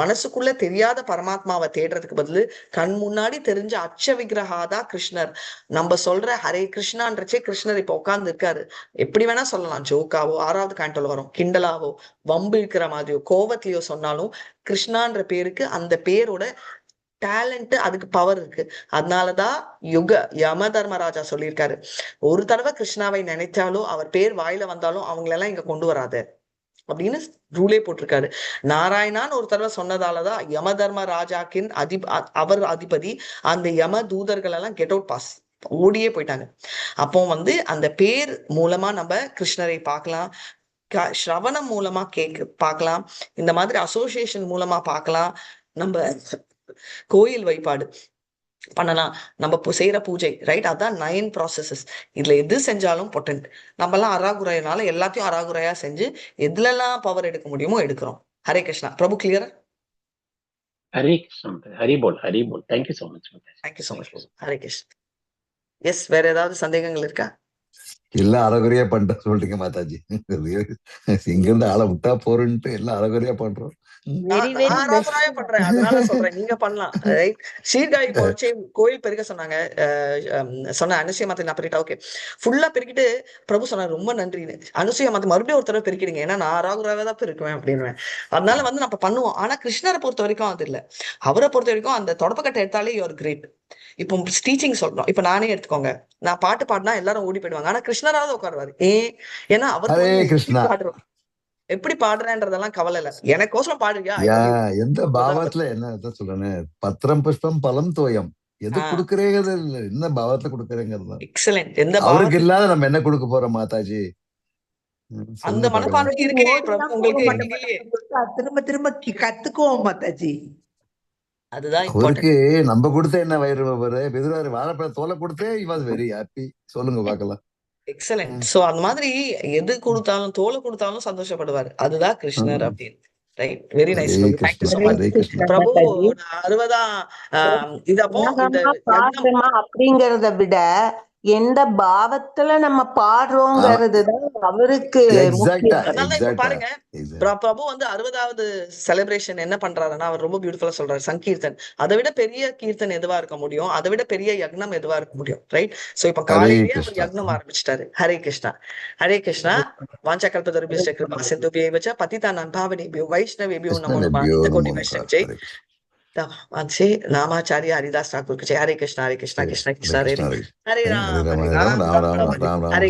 மனசுக்குள்ள தெரியாத பரமாத்மாவை தேடுறதுக்கு பதில் கண் முன்னாடி தெரிஞ்ச அச்ச விக்கிரகாதா கிருஷ்ணர். நம்ம சொல்ற ஹரே கிருஷ்ணான்றச்சே கிருஷ்ணர் இப்ப உட்கார்ந்து இருக்காரு. எப்படி வேணா சொல்லலாம், ஜோக்காவோ 6வது கேண்டோல வரும், கிண்டலாவோ வம்பு இருக்கிற மாதிரியோ கோவத்திலயோ சொன்னாலும் கிருஷ்ணான்ற பேருக்கு அந்த பேரோட டேலண்ட், அதுக்கு பவர் இருக்கு. அதனாலதான் யம தர்மராஜா சொல்லியிருக்காரு, ஒரு தடவை கிருஷ்ணாவை நினைச்சாலோ அவர் பேர் வாயில வந்தாலும் அவங்களெல்லாம் இங்க கொண்டு வராத அப்படின்னு ரூலே போட்டிருக்காரு. நாராயணான்னு ஒரு தடவை சொன்னதாலதான் யம தர்ம ராஜாக்கின் அவர் அதிபதி அந்த யம தூதர்கள் எல்லாம் கெட் அவுட் பாஸ் ஓடியே போயிட்டாங்க. அப்போ வந்து அந்த பேர் மூலமா நம்ம கிருஷ்ணரை பார்க்கலாம், ஸ்ரவணம் மூலமா பார்க்கலாம், இந்த மாதிரி அசோசியேஷன் மூலமா பார்க்கலாம், நம்ம கோயில் வழிபாடு பண்ணலாம், நம்ம செய்யற பூஜை, ரைட்? அதான் 9 ப்ராசஸஸ். இதுல எது செஞ்சாலும் பொட்டன்ட். நம்ம எல்லாம் அராகுறையினால எல்லாத்தையும் அராகுறையா செஞ்சு எதுலெல்லாம் பவர் எடுக்க முடியுமோ எடுக்கிறோம். ஹரே கிருஷ்ணா. பிரபு கிளியரா? Hare Krishna. Haribol Haribol. Thank you so much. Thank you so much. Hare Krishna. Yes, வேற ஏதாவது சந்தேகங்கள் இருக்கா? எல்லாம் அறகுறையா பண்ணிட்ட சொல்றீங்க மாதாஜி. இங்கிருந்து ஆளை விட்டா போறேன்ட்டு எல்லாம் அறகுறையா பண்றோம். பண்றேன், அதனால சொல்றேன், நீங்க பண்ணலாம். ரைட்? சீர்காழி போச்சு கோயில் பெருக்க சொன்னாங்க, சொன்ன அனுசூய மாத்தை நான் பெருக்கிட்டா ஓகே. ஃபுல்லா பெருக்கிட்டு பிரபு சொன்னார் ரொம்ப நன்றின்னு. அனுசூய மாத்தை மறுபடியும் ஒரு தடவை பெருக்கிடுங்க, ஏன்னா நான் அராகுராவே தான் பெருக்குவேன் அப்படின்னு. அதனால வந்து நம்ம பண்ணுவோம். ஆனா கிருஷ்ணரை பொறுத்த வரைக்கும் அது இல்லை. அவரை பொறுத்த வரைக்கும் அந்த தொடப்பக்கட்டை எடுத்தாலே யூஆர் கிரேட். இப்போ டீச்சிங் சொல்றோம், இப்ப நானே எடுத்துக்கோங்க, நான் பாட்டு பாடினா எல்லாரும் ஓடி போயிடுவாங்க, ஆனா கிருஷ்ணராவது உட்காருவாரு. ஏன்னா அவர் எப்படி பாடுறேன்றதெல்லாம் கவலை இல்ல, எனக்கோசரம் பாடுறியா, எந்த பாவத்துல என்ன சொல்றேன், பத்திரம் புஷ்பம் பலம் தோயம், எது கொடுக்கறேங்கிறது இல்ல, என்ன பாவத்துல கொடுக்கறேங்கிறது. எக்ஸலென்ட். எந்த அவருக்கு இல்லாத நம்ம என்ன கொடுக்க போறோம் மாதாஜி? அந்த மனப்பான்மை இருக்கே உங்களுக்கு, திரும்ப திரும்ப கத்துக்குவோம் மாதாஜி. அதுதான் அவருக்கு நம்ம கொடுத்த என்ன வயிறு பெருவாரு வாழைப்பழ தோலை கொடுத்தே இவாஸ் வெரி ஹாப்பி. சொல்லுங்க பாக்கலாம். எக்ஸலென்ட். சோ அந்த மாதிரி எது கொடுத்தாலும் தோலை கொடுத்தாலும் சந்தோஷப்படுவாரு. அதுதான் கிருஷ்ணர் அப்படின்னு. Right? Very nice. Thank you so much Prabhu. 60ஆம் இது அப்போ அப்படிங்கறத விட எந்த பாவத்துல நம்ம பாடுறோங்கிறதுதான் அவருக்கு பாருங்க. பிரபு வந்து 60வது செலிப்ரேஷன் என்ன பண்றாருன்னா, அவர் ரொம்ப பியூட்டிஃபுல்லா சொல்றாரு, சங்கீர்த்தன். அதை விட பெரிய கீர்த்தன் எதுவா இருக்க முடியும், அதை விட பெரிய யக்னம் எதுவா இருக்க முடியும், ரைட்? சோ இப்ப காலையிலேயே அவர் யக்னம் ஆரம்பிச்சிட்டாரு. ஹரே கிருஷ்ணா. ஹரே கிருஷ்ணா. வாஞ்சகல்பதருபியஸ்ச கிருபா சிந்துபியைவ ச பதிதானாம் பாவனேபியோ வைஷ்ணவேபியோ நமோ நமः. கோடி வைஷ்ணவ ஜெய். नामाचार्य हरिदास ठाकुर के जय। हरे कृष्णा कृष्णा कृष्णा हरे हरे राम हरे राम राम राम हरे